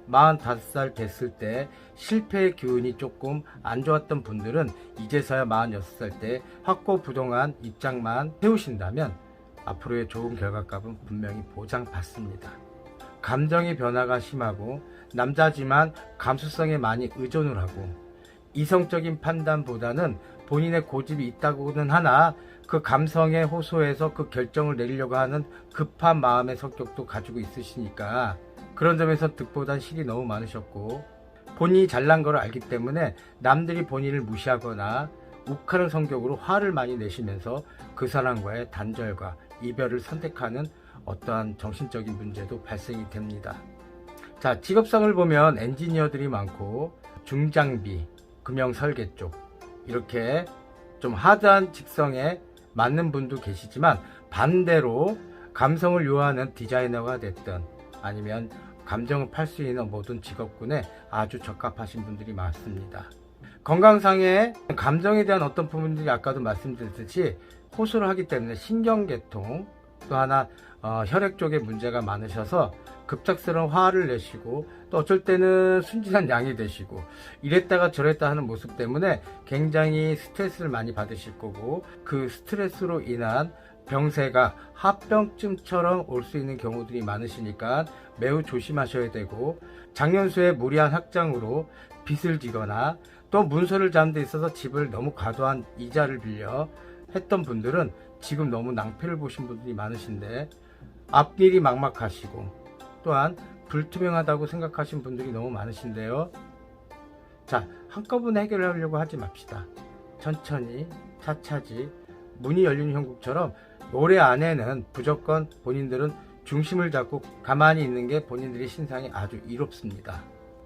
45살 됐을 때 실패의 기운이 조금 안 좋았던 분들은 이제서야 46살 때 확고부동한 입장만 세우신다면 앞으로의 좋은 결과값은 분명히 보장받습니다. 감정의 변화가 심하고 남자지만 감수성에 많이 의존을 하고 이성적인 판단보다는 본인의 고집이 있다고는 하나 그 감성에 호소해서 그 결정을 내리려고 하는 급한 마음의 성격도 가지고 있으시니까 그런 점에서 득보단 실이 너무 많으셨고 본인이 잘난 걸 알기 때문에 남들이 본인을 무시하거나 욱하는 성격으로 화를 많이 내시면서 그 사람과의 단절과 이별을 선택하는 어떠한 정신적인 문제도 발생이 됩니다. 자, 직업성을 보면 엔지니어들이 많고 중장비, 금형설계 쪽 이렇게 좀 하드한 직성에 맞는 분도 계시지만 반대로 감성을 요하는 디자이너가 됐든 아니면 감정을 팔 수 있는 모든 직업군에 아주 적합하신 분들이 많습니다. 건강상의 감정에 대한 어떤 부분들이 아까도 말씀드렸듯이 호소를 하기 때문에 신경계통 또 하나 혈액 쪽에 문제가 많으셔서 급작스러운 화를 내시고 또 어쩔 때는 순진한 양이 되시고 이랬다가 저랬다 하는 모습 때문에 굉장히 스트레스를 많이 받으실 거고, 그 스트레스로 인한 병세가 합병증처럼 올 수 있는 경우들이 많으시니까 매우 조심하셔야 되고, 작년수에 무리한 확장으로 빚을 지거나 또 문서를 잡는 데 있어서 집을 너무 과도한 이자를 빌려 했던 분들은 지금 너무 낭패를 보신 분들이 많으신데, 앞일이 막막하시고 또한 불투명하다고 생각하신 분들이 너무 많으신데요. 자, 한꺼번에 해결하려고 하지 맙시다. 천천히 차차지 문이 열린 형국처럼 올해 안에는 무조건 본인들은 중심을 잡고 가만히 있는 게 본인들의 신상이 아주 이롭습니다.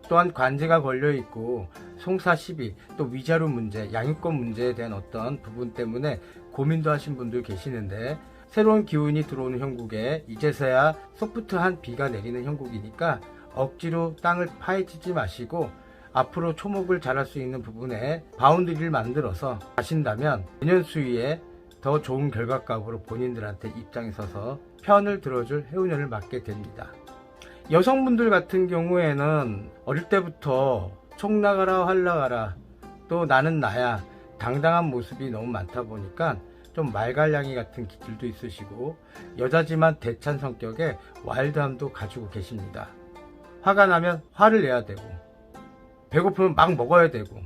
또한 관제가 걸려있고 송사시비, 또 위자료 문제, 양육권 문제에 대한 어떤 부분 때문에 고민도 하신 분들 계시는데, 새로운 기운이 들어오는 형국에 이제서야 소프트한 비가 내리는 형국이니까 억지로 땅을 파헤치지 마시고 앞으로 초목을 자랄 수 있는 부분에 바운드리를 만들어서 가신다면 내년 수위에 더 좋은 결과값으로 본인들한테 입장에 서서 편을 들어줄 해운년을 맞게 됩니다. 여성분들 같은 경우에는 어릴 때부터 총 나가라 활 나가라, 또 나는 나야, 당당한 모습이 너무 많다 보니까 좀 말갈량이 같은 기질도 있으시고, 여자지만 대찬 성격에 와일드함도 가지고 계십니다. 화가 나면 화를 내야 되고, 배고프면 막 먹어야 되고,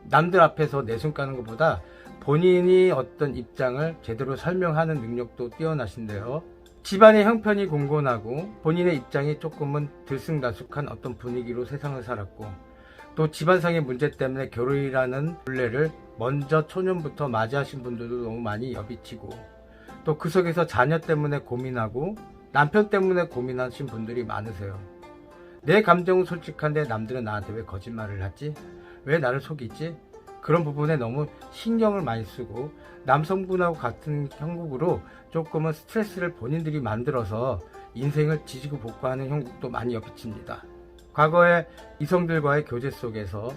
남들 앞에서 내숭 까는 것보다 본인이 어떤 입장을 제대로 설명하는 능력도 뛰어나신데요. 집안의 형편이 공곤하고 본인의 입장이 조금은 들쑥날쑥한 어떤 분위기로 세상을 살았고, 또 집안상의 문제 때문에 결혼이라는 굴레를 먼저 초년부터 맞이하신 분들도 너무 많이 여비치고, 또 그 속에서 자녀 때문에 고민하고 남편 때문에 고민하신 분들이 많으세요. 내 감정은 솔직한데 남들은 나한테 왜 거짓말을 하지? 왜 나를 속이지? 그런 부분에 너무 신경을 많이 쓰고 남성분하고 같은 형국으로 조금은 스트레스를 본인들이 만들어서 인생을 지지고 볶고하는 형국도 많이 겹칩니다. 과거에 이성들과의 교제 속에서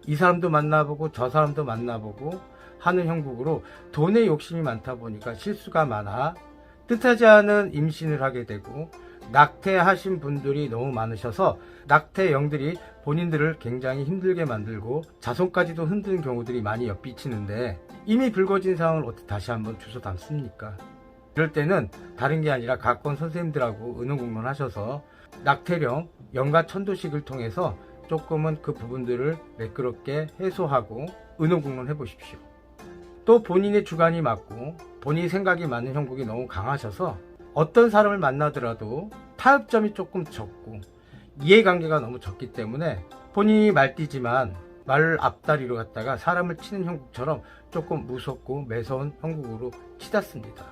이 사람도 만나보고 저 사람도 만나보고 하는 형국으로 돈에 욕심이 많다 보니까 실수가 많아 뜻하지 않은 임신을 하게 되고, 낙태하신 분들이 너무 많으셔서 낙태 영들이 본인들을 굉장히 힘들게 만들고 자손까지도 흔드는 경우들이 많이 엿비치는데, 이미 불거진 상황을 어떻게 다시 한번 주워 담습니까? 이럴 때는 다른 게 아니라 가까운 선생님들하고 의논공론 하셔서 낙태령 영가 천도식을 통해서 조금은 그 부분들을 매끄럽게 해소하고 의논공론 해보십시오. 또 본인의 주관이 맞고 본인 생각이 맞는 형국이 너무 강하셔서 어떤 사람을 만나더라도 타협점이 조금 적고 이해관계가 너무 적기 때문에 본인이 말띠지만 말 앞다리로 갔다가 사람을 치는 형국처럼 조금 무섭고 매서운 형국으로 치닫습니다.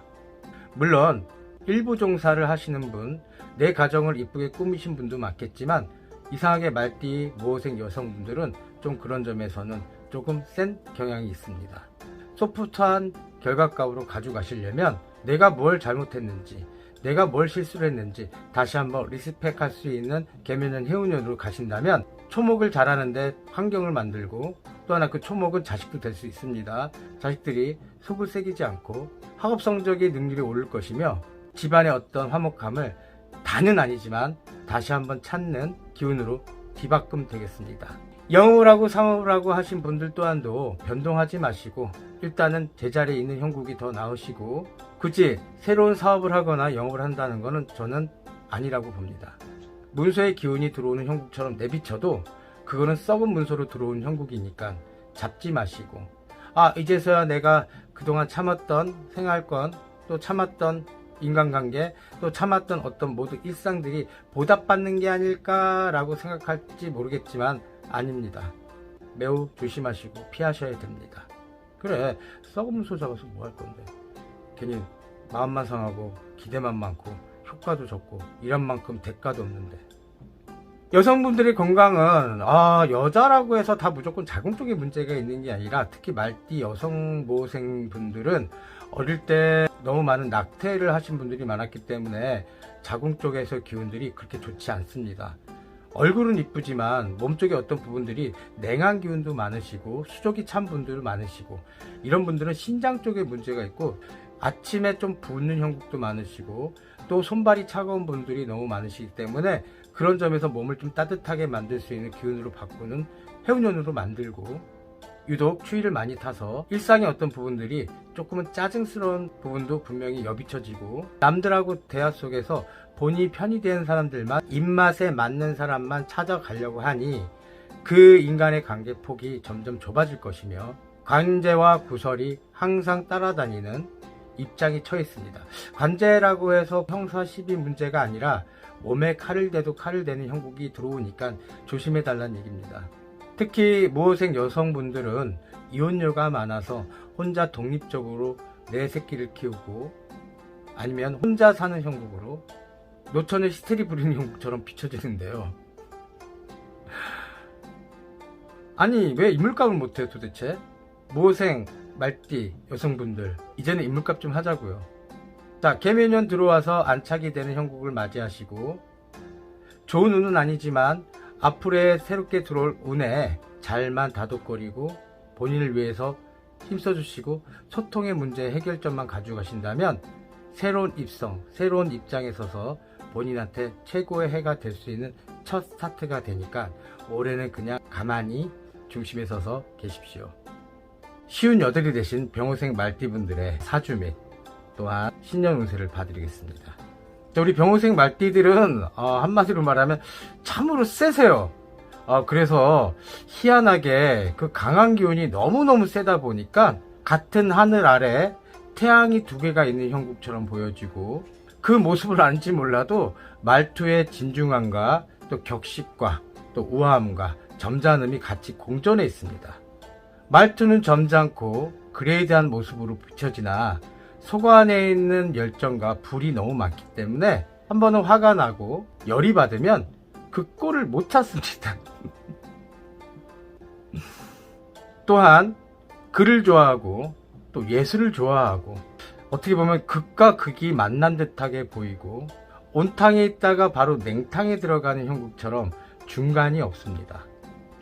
물론 일부 종사를 하시는 분, 내 가정을 이쁘게 꾸미신 분도 많겠지만 이상하게 말띠 모호생 여성분들은 좀 그런 점에서는 조금 센 경향이 있습니다. 소프트한 결과값으로 가져가시려면 내가 뭘 잘못했는지, 내가 뭘 실수를 했는지 다시 한번 리스펙할 수 있는 개면년 해운년으로 가신다면 초목을 잘하는데 환경을 만들고, 또 하나 그 초목은 자식도 될 수 있습니다. 자식들이 속을 새기지 않고 학업 성적이 능률이 오를 것이며 집안의 어떤 화목함을 다는 아니지만 다시 한번 찾는 기운으로 뒤바꿈 되겠습니다. 영업을 하고 상업을 하고 하신 분들 또한도 변동하지 마시고 일단은 제자리에 있는 형국이 더 나으시고, 굳이 새로운 사업을 하거나 영업을 한다는 것은 저는 아니라고 봅니다. 문서의 기운이 들어오는 형국처럼 내비쳐도 그거는 썩은 문서로 들어오는 형국이니까 잡지 마시고, 이제서야 내가 그동안 참았던 생활권, 또 참았던 인간관계, 또 참았던 어떤 모든 일상들이 보답받는 게 아닐까라고 생각할지 모르겠지만 아닙니다. 매우 조심하시고 피하셔야 됩니다. 그래, 썩은 문서 잡아서 뭐 할 건데, 괜히 마음만 상하고 기대만 많고 효과도 적고 일한 만큼 대가도 없는데. 여성분들의 건강은 여자라고 해서 다 무조건 자궁 쪽에 문제가 있는 게 아니라, 특히 말띠 여성 모생 분들은 어릴 때 너무 많은 낙태를 하신 분들이 많았기 때문에 자궁 쪽에서 기운들이 그렇게 좋지 않습니다. 얼굴은 이쁘지만 몸쪽에 어떤 부분들이 냉한 기운도 많으시고 수족이 찬 분들 많으시고, 이런 분들은 신장 쪽에 문제가 있고 아침에 좀 붓는 형국도 많으시고 또 손발이 차가운 분들이 너무 많으시기 때문에 그런 점에서 몸을 좀 따뜻하게 만들 수 있는 기운으로 바꾸는 해운년으로 만들고, 유독 추위를 많이 타서 일상의 어떤 부분들이 조금은 짜증스러운 부분도 분명히 여비쳐지고, 남들하고 대화 속에서 본인이 편이 되는 사람들만, 입맛에 맞는 사람만 찾아가려고 하니 그 인간의 관계 폭이 점점 좁아질 것이며 관제와 구설이 항상 따라다니는 입장이 처해 있습니다. 관제라고 해서 형사 시비 문제가 아니라 몸에 칼을 대도 칼을 대는 형국이 들어오니까 조심해 달라는 얘기입니다. 특히 모호생 여성분들은 이혼녀가 많아서 혼자 독립적으로 내 새끼를 키우고, 아니면 혼자 사는 형국으로 노천을 히스테리 부리는 형국처럼 비춰지는데요. 아니 왜 인물값을 못해요 도대체? 모생, 말띠 여성분들, 이제는 인물값 좀 하자고요. 자, 개묘년 들어와서 안착이 되는 형국을 맞이하시고, 좋은 운은 아니지만 앞으로의 새롭게 들어올 운에 잘만 다독거리고 본인을 위해서 힘써주시고 소통의 문제 해결점만 가져가신다면 새로운 입성, 새로운 입장에 서서 본인한테 최고의 해가 될 수 있는 첫 스타트가 되니까 올해는 그냥 가만히 중심에 서서 계십시오. 쉬운 여덟이 되신 병호생 말띠분들의 사주 및 또한 신년 운세를 봐드리겠습니다. 우리 병호생 말띠들은 한마디로 말하면 참으로 세세요. 그래서 희한하게 그 강한 기운이 너무너무 세다 보니까 같은 하늘 아래 태양이 두 개가 있는 형국처럼 보여지고, 그 모습을 알지 몰라도 말투의 진중함과 또 격식과 또 우아함과 점잖음이 같이 공존해 있습니다. 말투는 점잖고 그레이드한 모습으로 비춰지나 속 안에 있는 열정과 불이 너무 많기 때문에 한 번은 화가 나고 열이 받으면 그 꼴을 못 찾습니다. 또한 글을 좋아하고 또 예술을 좋아하고, 어떻게 보면 극과 극이 만난 듯하게 보이고, 온탕에 있다가 바로 냉탕에 들어가는 형국처럼 중간이 없습니다.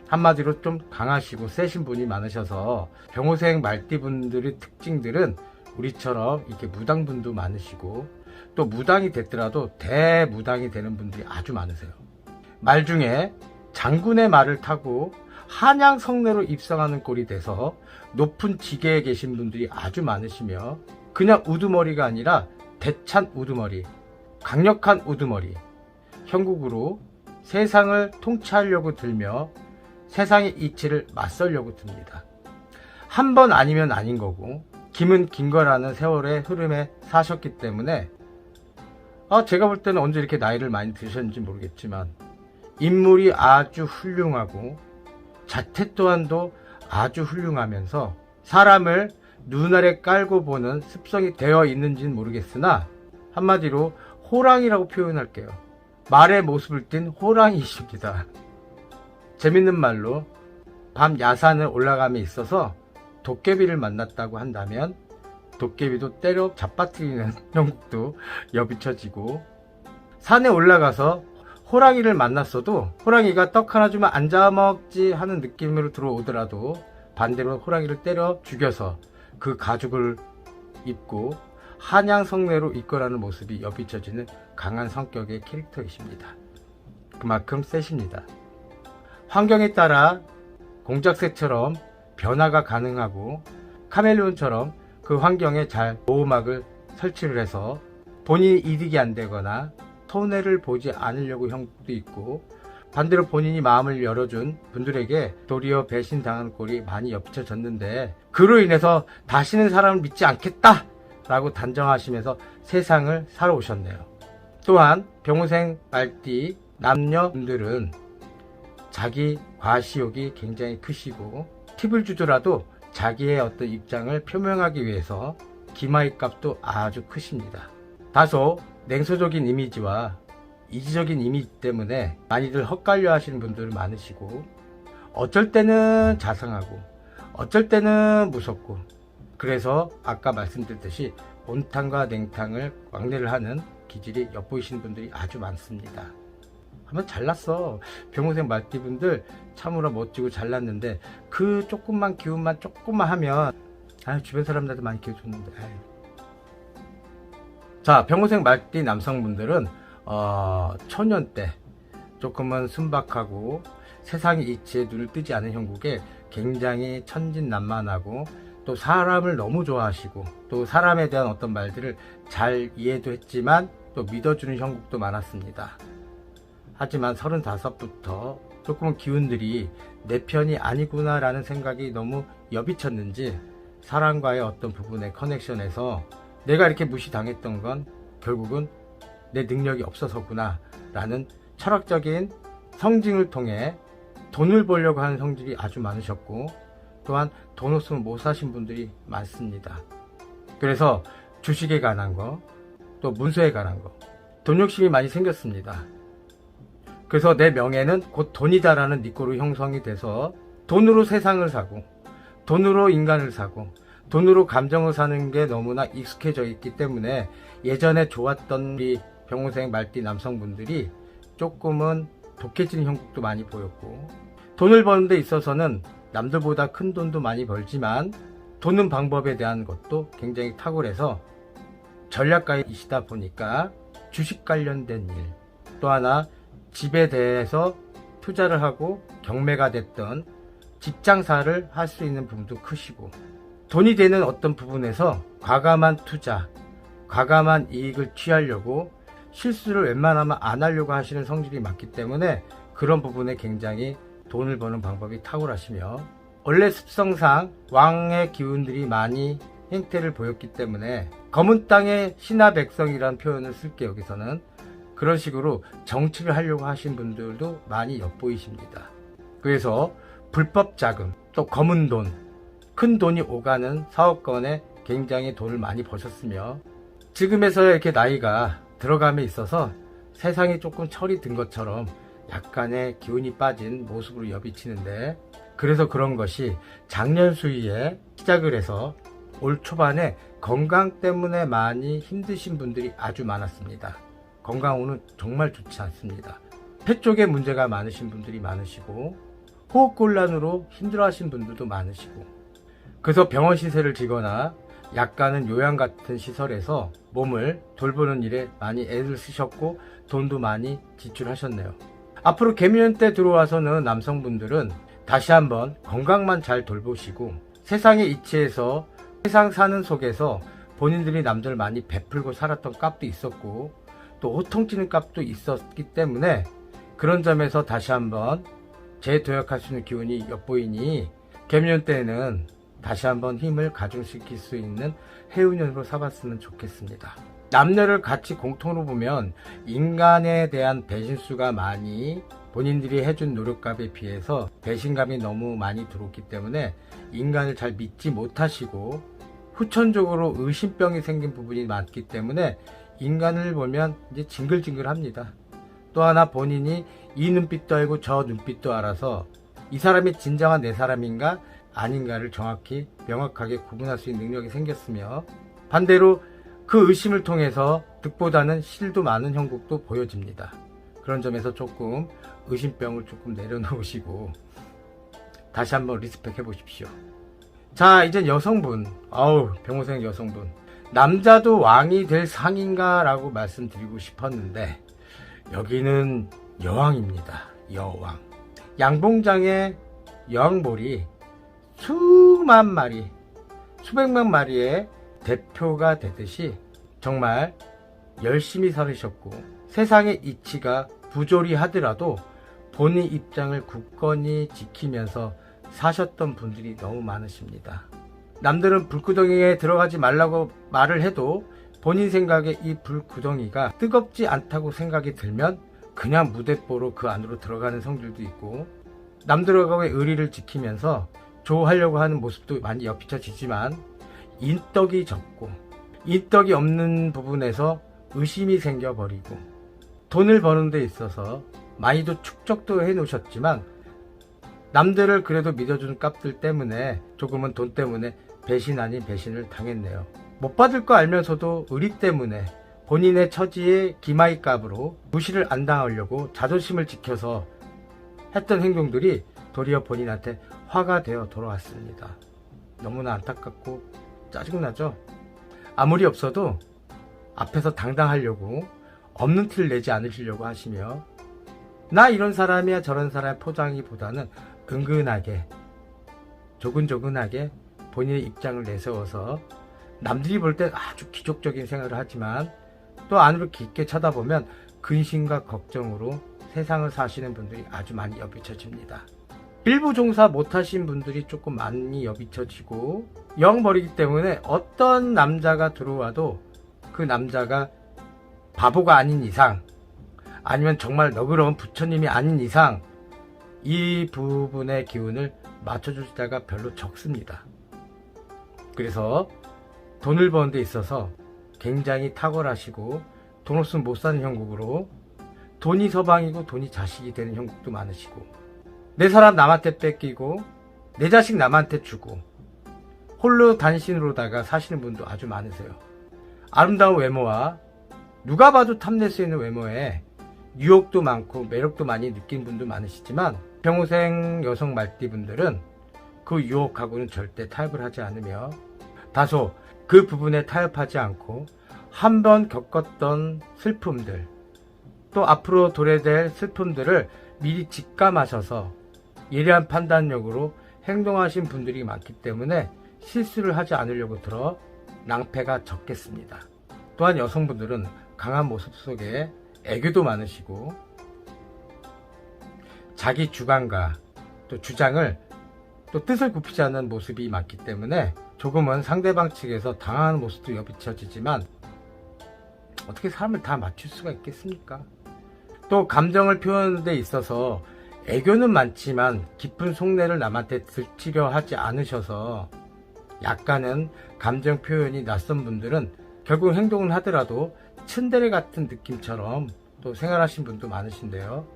한마디로 좀 강하시고 세신 분이 많으셔서 병호생 말띠분들의 특징들은 우리처럼 이렇게 무당분도 많으시고, 또 무당이 됐더라도 대무당이 되는 분들이 아주 많으세요. 말 중에 장군의 말을 타고 한양 성내로 입성하는 꼴이 돼서 높은 지계에 계신 분들이 아주 많으시며, 그냥 우두머리가 아니라 대찬 우두머리, 강력한 우두머리 형국으로 세상을 통치하려고 들며 세상의 이치를 맞설려고 듭니다. 한 번 아니면 아닌 거고, 김은 긴 거라는 세월의 흐름에 사셨기 때문에 제가 볼 때는 언제 이렇게 나이를 많이 드셨는지 모르겠지만 인물이 아주 훌륭하고 자태 또한도 아주 훌륭하면서 사람을 눈 아래 깔고 보는 습성이 되어 있는지는 모르겠으나 한마디로 호랑이라고 표현할게요. 말의 모습을 띤 호랑이이십니다. 재밌는 말로 밤 야산을 올라감에 있어서 도깨비를 만났다고 한다면 도깨비도 때려 잡아뜨리는 형국도 여비쳐지고, 산에 올라가서 호랑이를 만났어도 호랑이가 떡 하나 주면 안 잡아먹지 하는 느낌으로 들어오더라도 반대로 호랑이를 때려 죽여서 그 가죽을 입고 한양 성내로 이끌어가는 모습이 여비쳐지는 강한 성격의 캐릭터이십니다. 그만큼 세십니다. 환경에 따라 공작새처럼 변화가 가능하고 카멜레온처럼 그 환경에 잘 보호막을 설치를 해서 본인이 이득이 안 되거나 손해를 보지 않으려고 형국도 있고, 반대로 본인이 마음을 열어준 분들에게 도리어 배신당한 꼴이 많이 겹쳐졌는데, 그로 인해서 다시는 사람을 믿지 않겠다 라고 단정하시면서 세상을 살아오셨네요. 또한 병호생 말띠 남녀분들은 자기 과시욕이 굉장히 크시고, 팁을 주더라도 자기의 어떤 입장을 표명하기 위해서 기마이 값도 아주 크십니다. 다소 냉소적인 이미지와 이지적인 이미지 때문에 많이들 헛갈려 하시는 분들 많으시고, 어쩔 때는 자상하고 어쩔 때는 무섭고, 그래서 아까 말씀드렸듯이 온탕과 냉탕을 왕래를 하는 기질이 엿보이시는 분들이 아주 많습니다. 하면 잘났어. 병호생 말띠분들 참으로 멋지고 잘났는데 그 조금만 기운만 조금만 하면 주변 사람들한테 많이 기워줬는데 자, 병호생 말띠 남성분들은 초년 때 조금은 순박하고 세상의 이치에 눈을 뜨지 않은 형국에 굉장히 천진난만하고 또 사람을 너무 좋아하시고 또 사람에 대한 어떤 말들을 잘 이해도 했지만 또 믿어주는 형국도 많았습니다. 하지만 35부터 조금은 기운들이 내 편이 아니구나 라는 생각이 너무 여비쳤는지 사람과의 어떤 부분의 커넥션에서 내가 이렇게 무시당했던 건 결국은 내 능력이 없어서구나 라는 철학적인 성징을 통해 돈을 벌려고 하는 성질이 아주 많으셨고 또한 돈 없으면 못 사신 분들이 많습니다. 그래서 주식에 관한 거, 또 문서에 관한 거, 돈 욕심이 많이 생겼습니다. 그래서 내 명예는 곧 돈이다라는 니꼬로 형성이 돼서 돈으로 세상을 사고 돈으로 인간을 사고 돈으로 감정을 사는 게 너무나 익숙해져 있기 때문에 예전에 좋았던 우리 병호생 말띠 남성분들이 조금은 독해지는 형국도 많이 보였고 돈을 버는 데 있어서는 남들보다 큰 돈도 많이 벌지만 도는 방법에 대한 것도 굉장히 탁월해서 전략가이시다 보니까 주식 관련된 일, 또 하나 집에 대해서 투자를 하고 경매가 됐던 직장사를 할 수 있는 부분도 크시고 돈이 되는 어떤 부분에서 과감한 투자, 과감한 이익을 취하려고 실수를 웬만하면 안 하려고 하시는 성질이 많기 때문에 그런 부분에 굉장히 돈을 버는 방법이 탁월하시며 원래 습성상 왕의 기운들이 많이 행태를 보였기 때문에 검은 땅의 신하 백성이라는 표현을 쓸게요. 여기서는 그런 식으로 정치를 하려고 하신 분들도 많이 엿보이십니다. 그래서 불법 자금, 또 검은 돈, 큰 돈이 오가는 사업권에 굉장히 돈을 많이 버셨으며 지금에서야 이렇게 나이가 들어감에 있어서 세상이 조금 철이 든 것처럼 약간의 기운이 빠진 모습으로 여비치는데 그래서 그런 것이 작년 수위에 시작을 해서 올 초반에 건강 때문에 많이 힘드신 분들이 아주 많았습니다. 건강운은 정말 좋지 않습니다. 폐 쪽에 문제가 많으신 분들이 많으시고 호흡곤란으로 힘들어하신 분들도 많으시고 그래서 병원 시세를 지거나 약간은 요양 같은 시설에서 몸을 돌보는 일에 많이 애를 쓰셨고 돈도 많이 지출하셨네요. 앞으로 개미년 때 들어와서는 남성분들은 다시 한번 건강만 잘 돌보시고 세상의 이치에서 세상 사는 속에서 본인들이 남들 많이 베풀고 살았던 값도 있었고 또 호통치는 값도 있었기 때문에 그런 점에서 다시 한번 재도약할 수 있는 기운이 엿보이니 개미년 때에는 다시 한번 힘을 가중시킬 수 있는 해운년으로 삼았으면 좋겠습니다. 남녀를 같이 공통으로 보면 인간에 대한 배신수가 많이 본인들이 해준 노력값에 비해서 배신감이 너무 많이 들어오기 때문에 인간을 잘 믿지 못하시고 후천적으로 의심병이 생긴 부분이 많기 때문에 인간을 보면 이제 징글징글합니다. 또 하나 본인이 이 눈빛도 알고 저 눈빛도 알아서 이 사람이 진정한 내 사람인가 아닌가를 정확히 명확하게 구분할 수 있는 능력이 생겼으며 반대로 그 의심을 통해서 득보다는 실도 많은 형국도 보여집니다. 그런 점에서 조금 의심병을 조금 내려놓으시고 다시 한번 리스펙 해보십시오. 자, 이제 여성분, 병호생 여성분, 남자도 왕이 될 상인가 라고 말씀드리고 싶었는데 여기는 여왕입니다. 여왕. 양봉장의 여왕볼이 수만 마리, 수백만 마리의 대표가 되듯이 정말 열심히 살으셨고 세상의 이치가 부조리하더라도 본인 입장을 굳건히 지키면서 사셨던 분들이 너무 많으십니다. 남들은 불구덩이에 들어가지 말라고 말을 해도 본인 생각에 이 불구덩이가 뜨겁지 않다고 생각이 들면 그냥 무대뽀로 그 안으로 들어가는 성질도 있고 남들과의 의리를 지키면서 조우하려고 하는 모습도 많이 엿비춰지지만 인덕이 적고 인덕이 없는 부분에서 의심이 생겨버리고 돈을 버는 데 있어서 많이도 축적도 해 놓으셨지만 남들을 그래도 믿어주는 값들 때문에 조금은 돈 때문에 배신 아닌 배신을 당했네요. 못 받을 거 알면서도 의리 때문에 본인의 처지의 기마이 값으로 무시를 안 당하려고 자존심을 지켜서 했던 행동들이 도리어 본인한테 화가 되어 돌아왔습니다. 너무나 안타깝고 짜증나죠? 아무리 없어도 앞에서 당당하려고 없는 티를 내지 않으시려고 하시며 나 이런 사람이야 저런 사람 포장이보다는 은근하게 조근조근하게 본인의 입장을 내세워서 남들이 볼 때 아주 기족적인 생활을 하지만 또 안으로 깊게 쳐다보면 근심과 걱정으로 세상을 사시는 분들이 아주 많이 여비쳐집니다. 일부 종사 못하신 분들이 조금 많이 여비쳐지고 영버리기 때문에 어떤 남자가 들어와도 그 남자가 바보가 아닌 이상 아니면 정말 너그러운 부처님이 아닌 이상 이 부분의 기운을 맞춰줄 때가 별로 적습니다. 그래서 돈을 버는 데 있어서 굉장히 탁월하시고 돈 없으면 못 사는 형국으로 돈이 서방이고 돈이 자식이 되는 형국도 많으시고 내 사람 남한테 뺏기고 내 자식 남한테 주고 홀로 단신으로다가 사시는 분도 아주 많으세요. 아름다운 외모와 누가 봐도 탐낼 수 있는 외모에 유혹도 많고 매력도 많이 느낀 분도 많으시지만 평생 여성 말띠분들은 그 유혹하고는 절대 타협을 하지 않으며 다소 그 부분에 타협하지 않고 한번 겪었던 슬픔들 또 앞으로 도래될 슬픔들을 미리 직감하셔서 예리한 판단력으로 행동하신 분들이 많기 때문에 실수를 하지 않으려고 들어 낭패가 적겠습니다. 또한 여성분들은 강한 모습 속에 애교도 많으시고 자기 주관과 또 주장을 또 뜻을 굽히지 않는 모습이 많기 때문에 조금은 상대방 측에서 당하는 모습도 여비쳐지지만 어떻게 사람을 다 맞출 수가 있겠습니까? 또 감정을 표현하는 데 있어서 애교는 많지만 깊은 속내를 남한테 들키려 하지 않으셔서 약간은 감정 표현이 낯선 분들은 결국 행동을 하더라도 츤데레 같은 느낌처럼 또 생활하신 분도 많으신데요.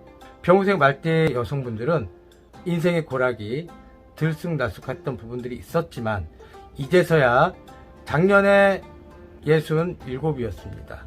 평생 말띠 여성분들은 인생의 고락이 들쑥날쑥했던 부분들이 있었지만 이제서야 작년에 67이었습니다.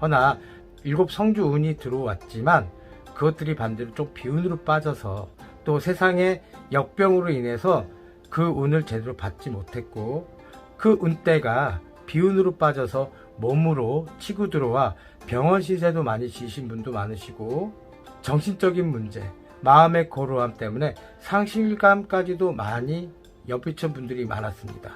허나 7 성주 운이 들어왔지만 그것들이 반대로 좀 비운으로 빠져서 또 세상의 역병으로 인해서 그 운을 제대로 받지 못했고 그 운대가 비운으로 빠져서 몸으로 치고 들어와 병원 시세도 많이 지신 분도 많으시고 정신적인 문제, 마음의 고루함 때문에 상실감까지도 많이 엿비친 분들이 많았습니다.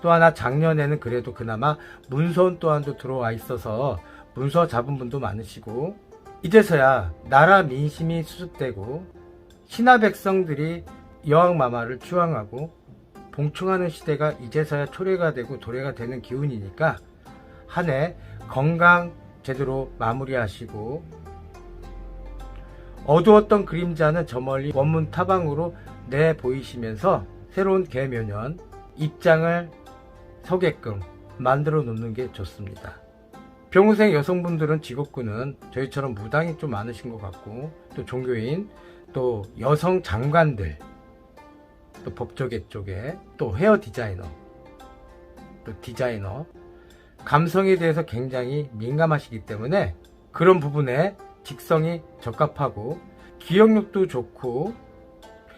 또 하나 작년에는 그래도 그나마 문서운 또한도 들어와 있어서 문서 잡은 분도 많으시고 이제서야 나라 민심이 수습되고 신하 백성들이 여왕마마를 추앙하고 봉충하는 시대가 이제서야 초래가 되고 도래가 되는 기운이니까 한 해 건강 제대로 마무리하시고 어두웠던 그림자는 저 멀리 원문 타방으로 내보이시면서 새로운 개묘년 입장을 서게끔 만들어 놓는 게 좋습니다. 평생 여성분들은 직업군은 저희처럼 무당이 좀 많으신 것 같고 또 종교인 또 여성 장관들 또 법조계 쪽에 또 헤어 디자이너 또 디자이너 감성에 대해서 굉장히 민감하시기 때문에 그런 부분에 직성이 적합하고 기억력도 좋고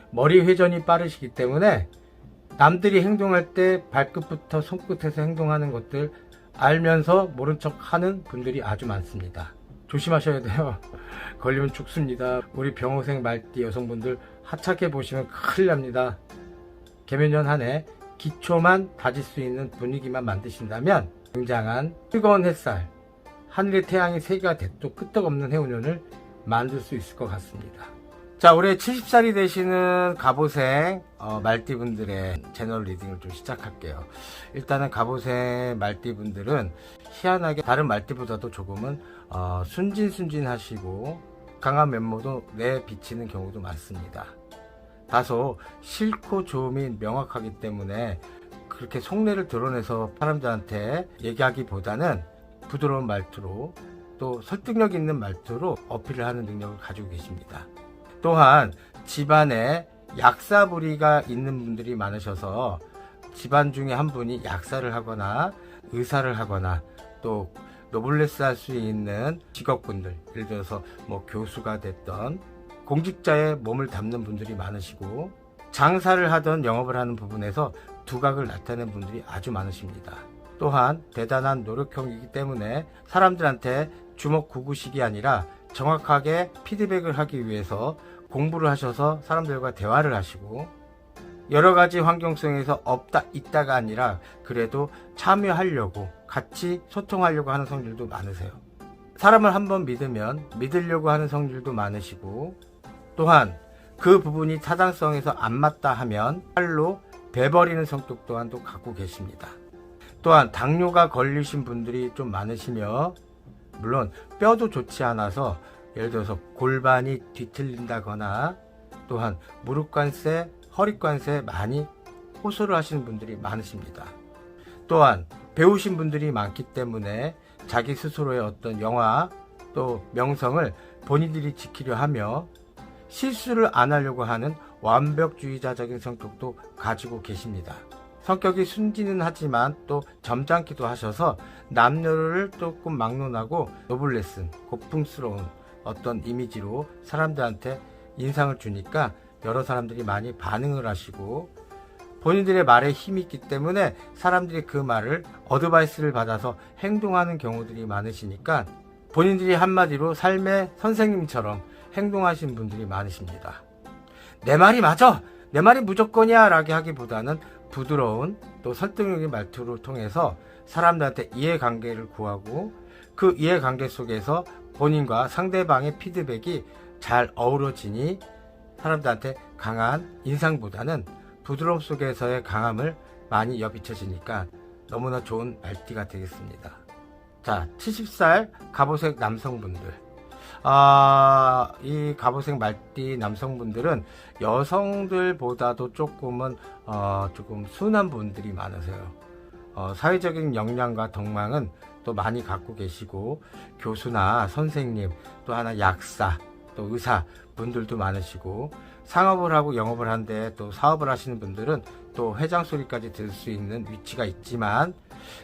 머리 회전이 빠르시기 때문에 남들이 행동할 때 발끝부터 손끝에서 행동하는 것들 알면서 모른 척 하는 분들이 아주 많습니다. 조심하셔야 돼요. 걸리면 죽습니다. 우리 병호생 말띠 여성분들 하찮게 보시면 큰일 납니다. 개묘년 한 해 기초만 다질 수 있는 분위기만 만드신다면 굉장한 뜨거운 햇살, 하늘의 태양이 3개가 돼도 끄떡없는 해운년을 만들 수 있을 것 같습니다. 자, 올해 70살이 되시는 갑오생 말띠분들의 제너럴 리딩을 좀 시작할게요. 일단은 갑오생 말띠분들은 희한하게 다른 말띠보다도 조금은 순진하시고 강한 면모도 내비치는 경우도 많습니다. 다소 싫고 좋음이 명확하기 때문에 그렇게 속내를 드러내서 사람들한테 얘기하기보다는 부드러운 말투로 또 설득력 있는 말투로 어필을 하는 능력을 가지고 계십니다. 또한 집안에 약사부리가 있는 분들이 많으셔서 집안 중에 한 분이 약사를 하거나 의사를 하거나 또 노블레스 할 수 있는 직업군들, 예를 들어서 뭐 교수가 됐던 공직자의 몸을 담는 분들이 많으시고 장사를 하던 영업을 하는 부분에서 두각을 나타내는 분들이 아주 많으십니다. 또한 대단한 노력형이기 때문에 사람들한테 주먹구구식이 아니라 정확하게 피드백을 하기 위해서 공부를 하셔서 사람들과 대화를 하시고, 여러 가지 환경 속에서 없다 있다가 아니라 그래도 참여하려고 같이 소통하려고 하는 성질도 많으세요. 사람을 한번 믿으면 믿으려고 하는 성질도 많으시고, 또한 그 부분이 타당성에서 안 맞다 하면 팔로 베버리는 성격 또한 또 갖고 계십니다. 또한 당뇨가 걸리신 분들이 좀 많으시며, 물론 뼈도 좋지 않아서 예를 들어서 골반이 뒤틀린다거나 또한 무릎관세, 허리관세에 많이 호소를 하시는 분들이 많으십니다. 또한 배우신 분들이 많기 때문에 자기 스스로의 어떤 영화 또 명성을 본인들이 지키려 하며 실수를 안 하려고 하는 완벽주의자적인 성격도 가지고 계십니다. 성격이 순진은 하지만 또 점잖기도 하셔서 남녀를 조금 막론하고 노블레슨, 고풍스러운 어떤 이미지로 사람들한테 인상을 주니까 여러 사람들이 많이 반응을 하시고, 본인들의 말에 힘이 있기 때문에 사람들이 그 말을 어드바이스를 받아서 행동하는 경우들이 많으시니까 본인들이 한마디로 삶의 선생님처럼 행동하시는 분들이 많으십니다. 내 말이 맞아! 내 말이 무조건이야! 라고 하기보다는 부드러운 또 설득력의 말투를 통해서 사람들한테 이해관계를 구하고, 그 이해관계 속에서 본인과 상대방의 피드백이 잘 어우러지니 사람들한테 강한 인상보다는 부드러움 속에서의 강함을 많이 옅비춰지니까 너무나 좋은 말띠가 되겠습니다. 자, 70살 갑오색 남성분들. 이 갑오색 말띠 남성분들은 여성들보다도 조금 순한 분들이 많으세요. 사회적인 역량과 덕망은 또 많이 갖고 계시고, 교수나 선생님, 또 하나 약사, 또 의사 분들도 많으시고, 상업을 하고 영업을 하는데 또 사업을 하시는 분들은 또 회장 소리까지 들을 수 있는 위치가 있지만,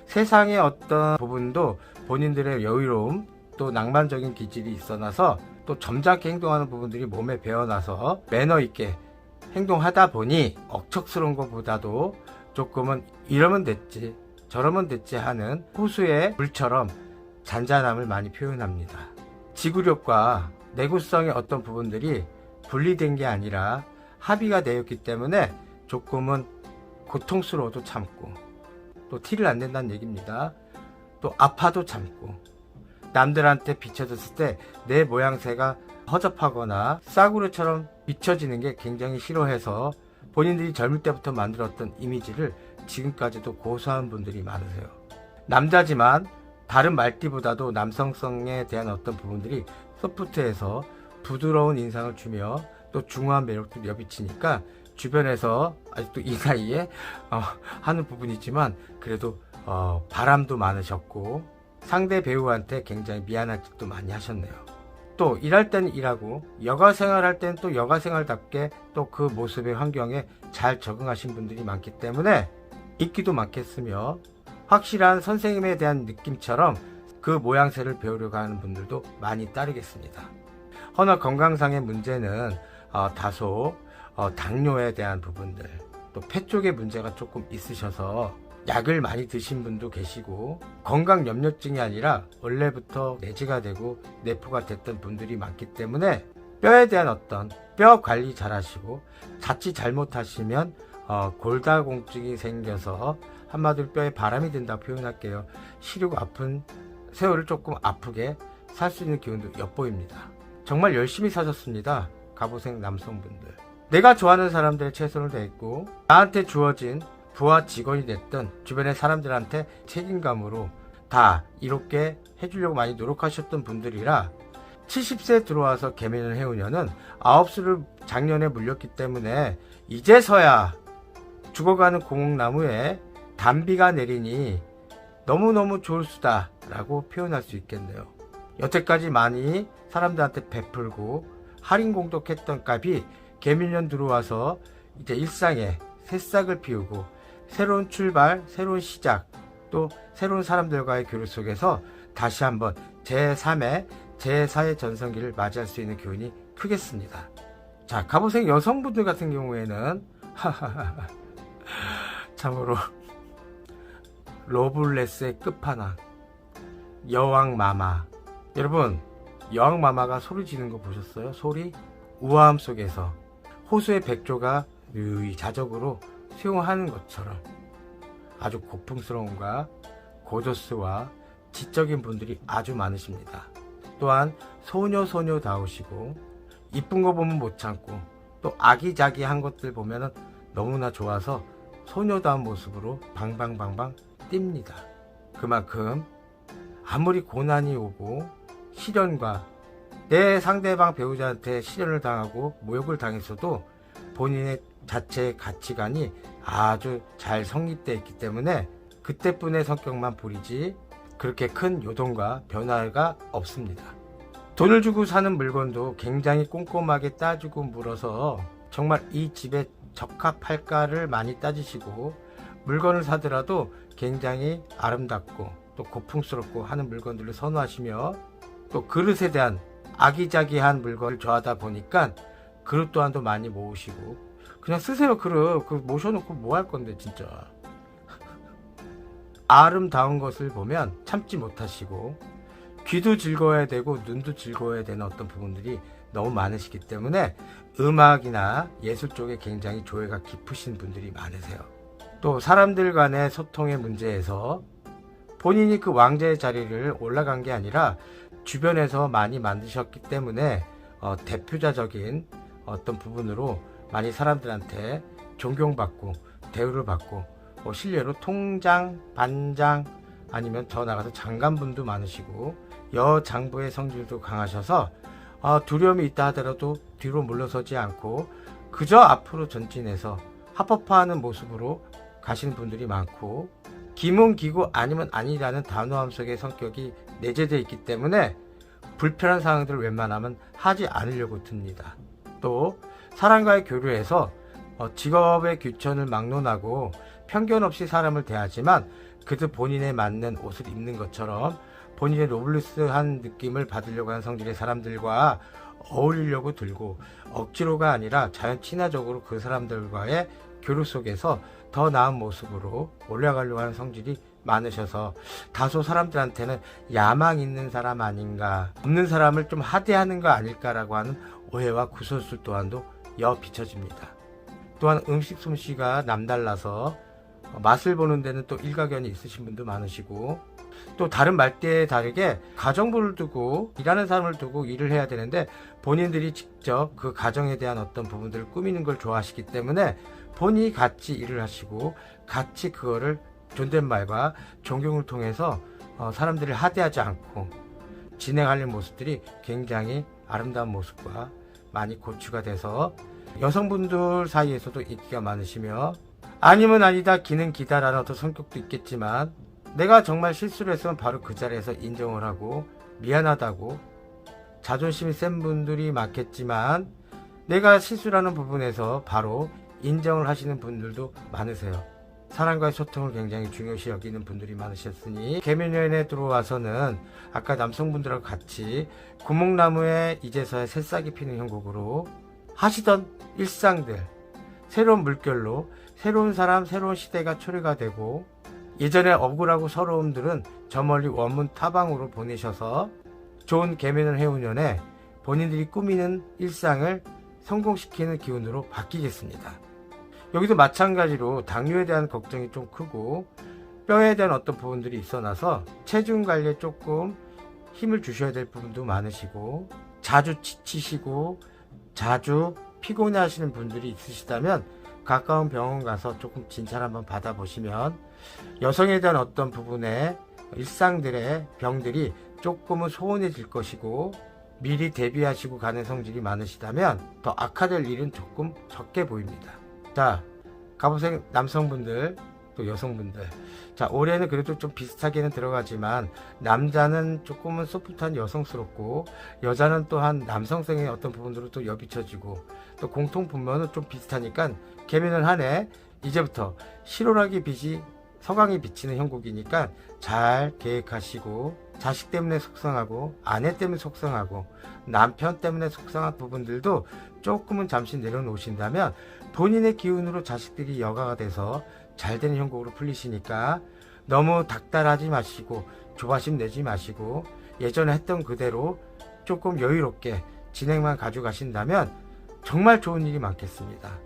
세상의 어떤 부분도 본인들의 여유로움 또 낭만적인 기질이 있어나서 또 점잖게 행동하는 부분들이 몸에 배어나서 매너 있게 행동하다 보니 억척스러운 것보다도 조금은 이러면 됐지 저러면 됐지 하는 호수의 물처럼 잔잔함을 많이 표현합니다. 지구력과 내구성의 어떤 부분들이 분리된 게 아니라 합의가 되었기 때문에 조금은 고통스러워도 참고, 또 티를 안 낸다는 얘기입니다. 또 아파도 참고, 남들한테 비춰졌을 때 내 모양새가 허접하거나 싸구려처럼 비춰지는 게 굉장히 싫어해서 본인들이 젊을 때부터 만들었던 이미지를 지금까지도 고수하는 분들이 많으세요. 남자지만 다른 말띠보다도 남성성에 대한 어떤 부분들이 소프트해서 부드러운 인상을 주며 또 중후한 매력도 옅비치니까 주변에서 아직도 이 나이에 하는 부분이지만 그래도 바람도 많으셨고, 상대 배우한테 굉장히 미안한 짓도 많이 하셨네요. 또 일할 때는 일하고 여가 생활할 때는 또 여가 생활답게 또 그 모습의 환경에 잘 적응하신 분들이 많기 때문에 인기도 많겠으며, 확실한 선생님에 대한 느낌처럼 그 모양새를 배우려고 하는 분들도 많이 따르겠습니다. 허나 건강상의 문제는 다소 당뇨에 대한 부분들, 또 폐 쪽에 문제가 조금 있으셔서 약을 많이 드신 분도 계시고, 건강 염려증이 아니라 원래부터 내지가 되고 내포가 됐던 분들이 많기 때문에 뼈에 대한 어떤 뼈 관리 잘 하시고, 자칫 잘못하시면 골다공증이 생겨서 한마디로 뼈에 바람이 든다고 표현할게요. 시리고 아픈 세월을 조금 아프게 살 수 있는 기운도 엿보입니다. 정말 열심히 사셨습니다. 갑오색 남성분들. 내가 좋아하는 사람들의 최선을 다했고, 나한테 주어진 부하 직원이 됐든 주변의 사람들한테 책임감으로 다 이롭게 해주려고 많이 노력하셨던 분들이라 70세 들어와서 개면을 해오냐는 9수를 작년에 물렸기 때문에 이제서야 죽어가는 공나무에 단비가 내리니 너무너무 좋을 수다 라고 표현할 수 있겠네요. 여태까지 많이 사람들한테 베풀고 할인 공독했던 값이 개미년 들어와서 이제 일상에 새싹을 피우고 새로운 출발, 새로운 시작, 또 새로운 사람들과의 교류 속에서 다시 한번 제3의 제4의 전성기를 맞이할 수 있는 기운이 크겠습니다. 자, 갑오색 여성분들 같은 경우에는 참으로 러블레스의 끝판왕 여왕마마. 여러분, 여왕마마가 소리 지는 거 보셨어요? 소리? 우아함 속에서 호수의 백조가 유유히 자적으로 수용하는 것처럼 아주 고풍스러움과 고조스와 지적인 분들이 아주 많으십니다. 또한 소녀다우시고 이쁜 거 보면 못 참고 또 아기자기한 것들 보면 너무나 좋아서 소녀다운 모습으로 방방방방 띱니다. 그만큼 아무리 고난이 오고 시련과 내 상대방 배우자한테 시련을 당하고 모욕을 당했어도 본인의 자체의 가치관이 아주 잘 성립되어 있기 때문에 그때뿐의 성격만 부리지 그렇게 큰 요동과 변화가 없습니다. 돈을 주고 사는 물건도 굉장히 꼼꼼하게 따지고 물어서 정말 이 집에 적합할까를 많이 따지시고 물건을 사더라도 굉장히 아름답고 또 고풍스럽고 하는 물건들을 선호하시며 또 그릇에 대한 아기자기한 물건을 좋아하다 보니까 그릇 또한도 많이 모으시고 그냥 쓰세요. 그릇 그 모셔놓고 뭐 할 건데 진짜. 아름다운 것을 보면 참지 못하시고 귀도 즐거워야 되고 눈도 즐거워야 되는 어떤 부분들이 너무 많으시기 때문에 음악이나 예술 쪽에 굉장히 조예가 깊으신 분들이 많으세요. 또 사람들 간의 소통의 문제에서 본인이 그 왕자의 자리를 올라간 게 아니라 주변에서 많이 만드셨기 때문에 대표자적인 어떤 부분으로 많이 사람들한테 존경받고 대우를 받고 실례로 통장, 반장 아니면 더 나가서 장관분도 많으시고 여장부의 성질도 강하셔서 두려움이 있다 하더라도 뒤로 물러서지 않고 그저 앞으로 전진해서 합법화하는 모습으로 가시는 분들이 많고 기문기구 아니면 아니라는 단호함 속의 성격이 내재되어 있기 때문에 불편한 상황들을 웬만하면 하지 않으려고 듭니다. 또 사람과의 교류에서 직업의 규천을 막론하고 편견 없이 사람을 대하지만 그들 본인에 맞는 옷을 입는 것처럼 본인의 노블리스한 느낌을 받으려고 하는 성질의 사람들과 어울리려고 들고 억지로가 아니라 자연 친화적으로 그 사람들과의 교류 속에서 더 나은 모습으로 올라가려고 하는 성질이 많으셔서 다소 사람들한테는 야망 있는 사람 아닌가, 없는 사람을 좀 하대하는 거 아닐까라고 하는 오해와 구설수 또한도 비춰집니다. 또한 음식 솜씨가 남달라서 맛을 보는 데는 또 일가견이 있으신 분도 많으시고 또 다른 말대에 다르게 가정부를 두고 일하는 사람을 두고 일을 해야 되는데 본인들이 직접 그 가정에 대한 어떤 부분들을 꾸미는 걸 좋아하시기 때문에 본인이 같이 일을 하시고 같이 그거를 존댓말과 존경을 통해서 사람들을 하대하지 않고 진행하는 모습들이 굉장히 아름다운 모습과 많이 고추가 돼서 여성분들 사이에서도 인기가 많으시며 아니면 아니다 기는 기다라는 어떤 성격도 있겠지만 내가 정말 실수를 했으면 바로 그 자리에서 인정을 하고 미안하다고 자존심이 센 분들이 많겠지만 내가 실수라는 부분에서 바로 인정을 하시는 분들도 많으세요. 사람과의 소통을 굉장히 중요시 여기는 분들이 많으셨으니 계면연에 들어와서는 아까 남성분들하고 같이 구목나무에 이제서야 새싹이 피는 형국으로 하시던 일상들 새로운 물결로 새로운 사람 새로운 시대가 초래가 되고 예전에 억울하고 서러움들은 저 멀리 원문 타방으로 보내셔서 좋은 계면을 해운년에 본인들이 꾸미는 일상을 성공시키는 기운으로 바뀌겠습니다. 여기도 마찬가지로 당뇨에 대한 걱정이 좀 크고 뼈에 대한 어떤 부분들이 있어나서 체중 관리에 조금 힘을 주셔야 될 부분도 많으시고 자주 지치시고 자주 피곤해 하시는 분들이 있으시다면 가까운 병원 가서 조금 진찰 한번 받아보시면 여성에 대한 어떤 부분의 일상들의 병들이 조금은 소원해질 것이고 미리 대비하시고 가는 성질이 많으시다면 더 악화될 일은 조금 적게 보입니다. 자, 갑오생 남성분들 또 여성분들, 자 올해는 그래도 좀 비슷하게는 들어가지만 남자는 조금은 소프트한 여성스럽고 여자는 또한 남성성의 어떤 부분으로 또 여비쳐지고 또 공통 분모는 좀 비슷하니까 계면을 하네 이제부터 실오라기 빛이 서강이 비치는 형국이니까 잘 계획하시고 자식 때문에 속상하고 아내 때문에 속상하고 남편 때문에 속상한 부분들도 조금은 잠시 내려놓으신다면 본인의 기운으로 자식들이 여가가 돼서 잘 되는 형국으로 풀리시니까 너무 닥달하지 마시고 조바심 내지 마시고 예전에 했던 그대로 조금 여유롭게 진행만 가져가신다면 정말 좋은 일이 많겠습니다.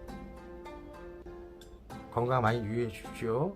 건강 많이 유의해 주십시오.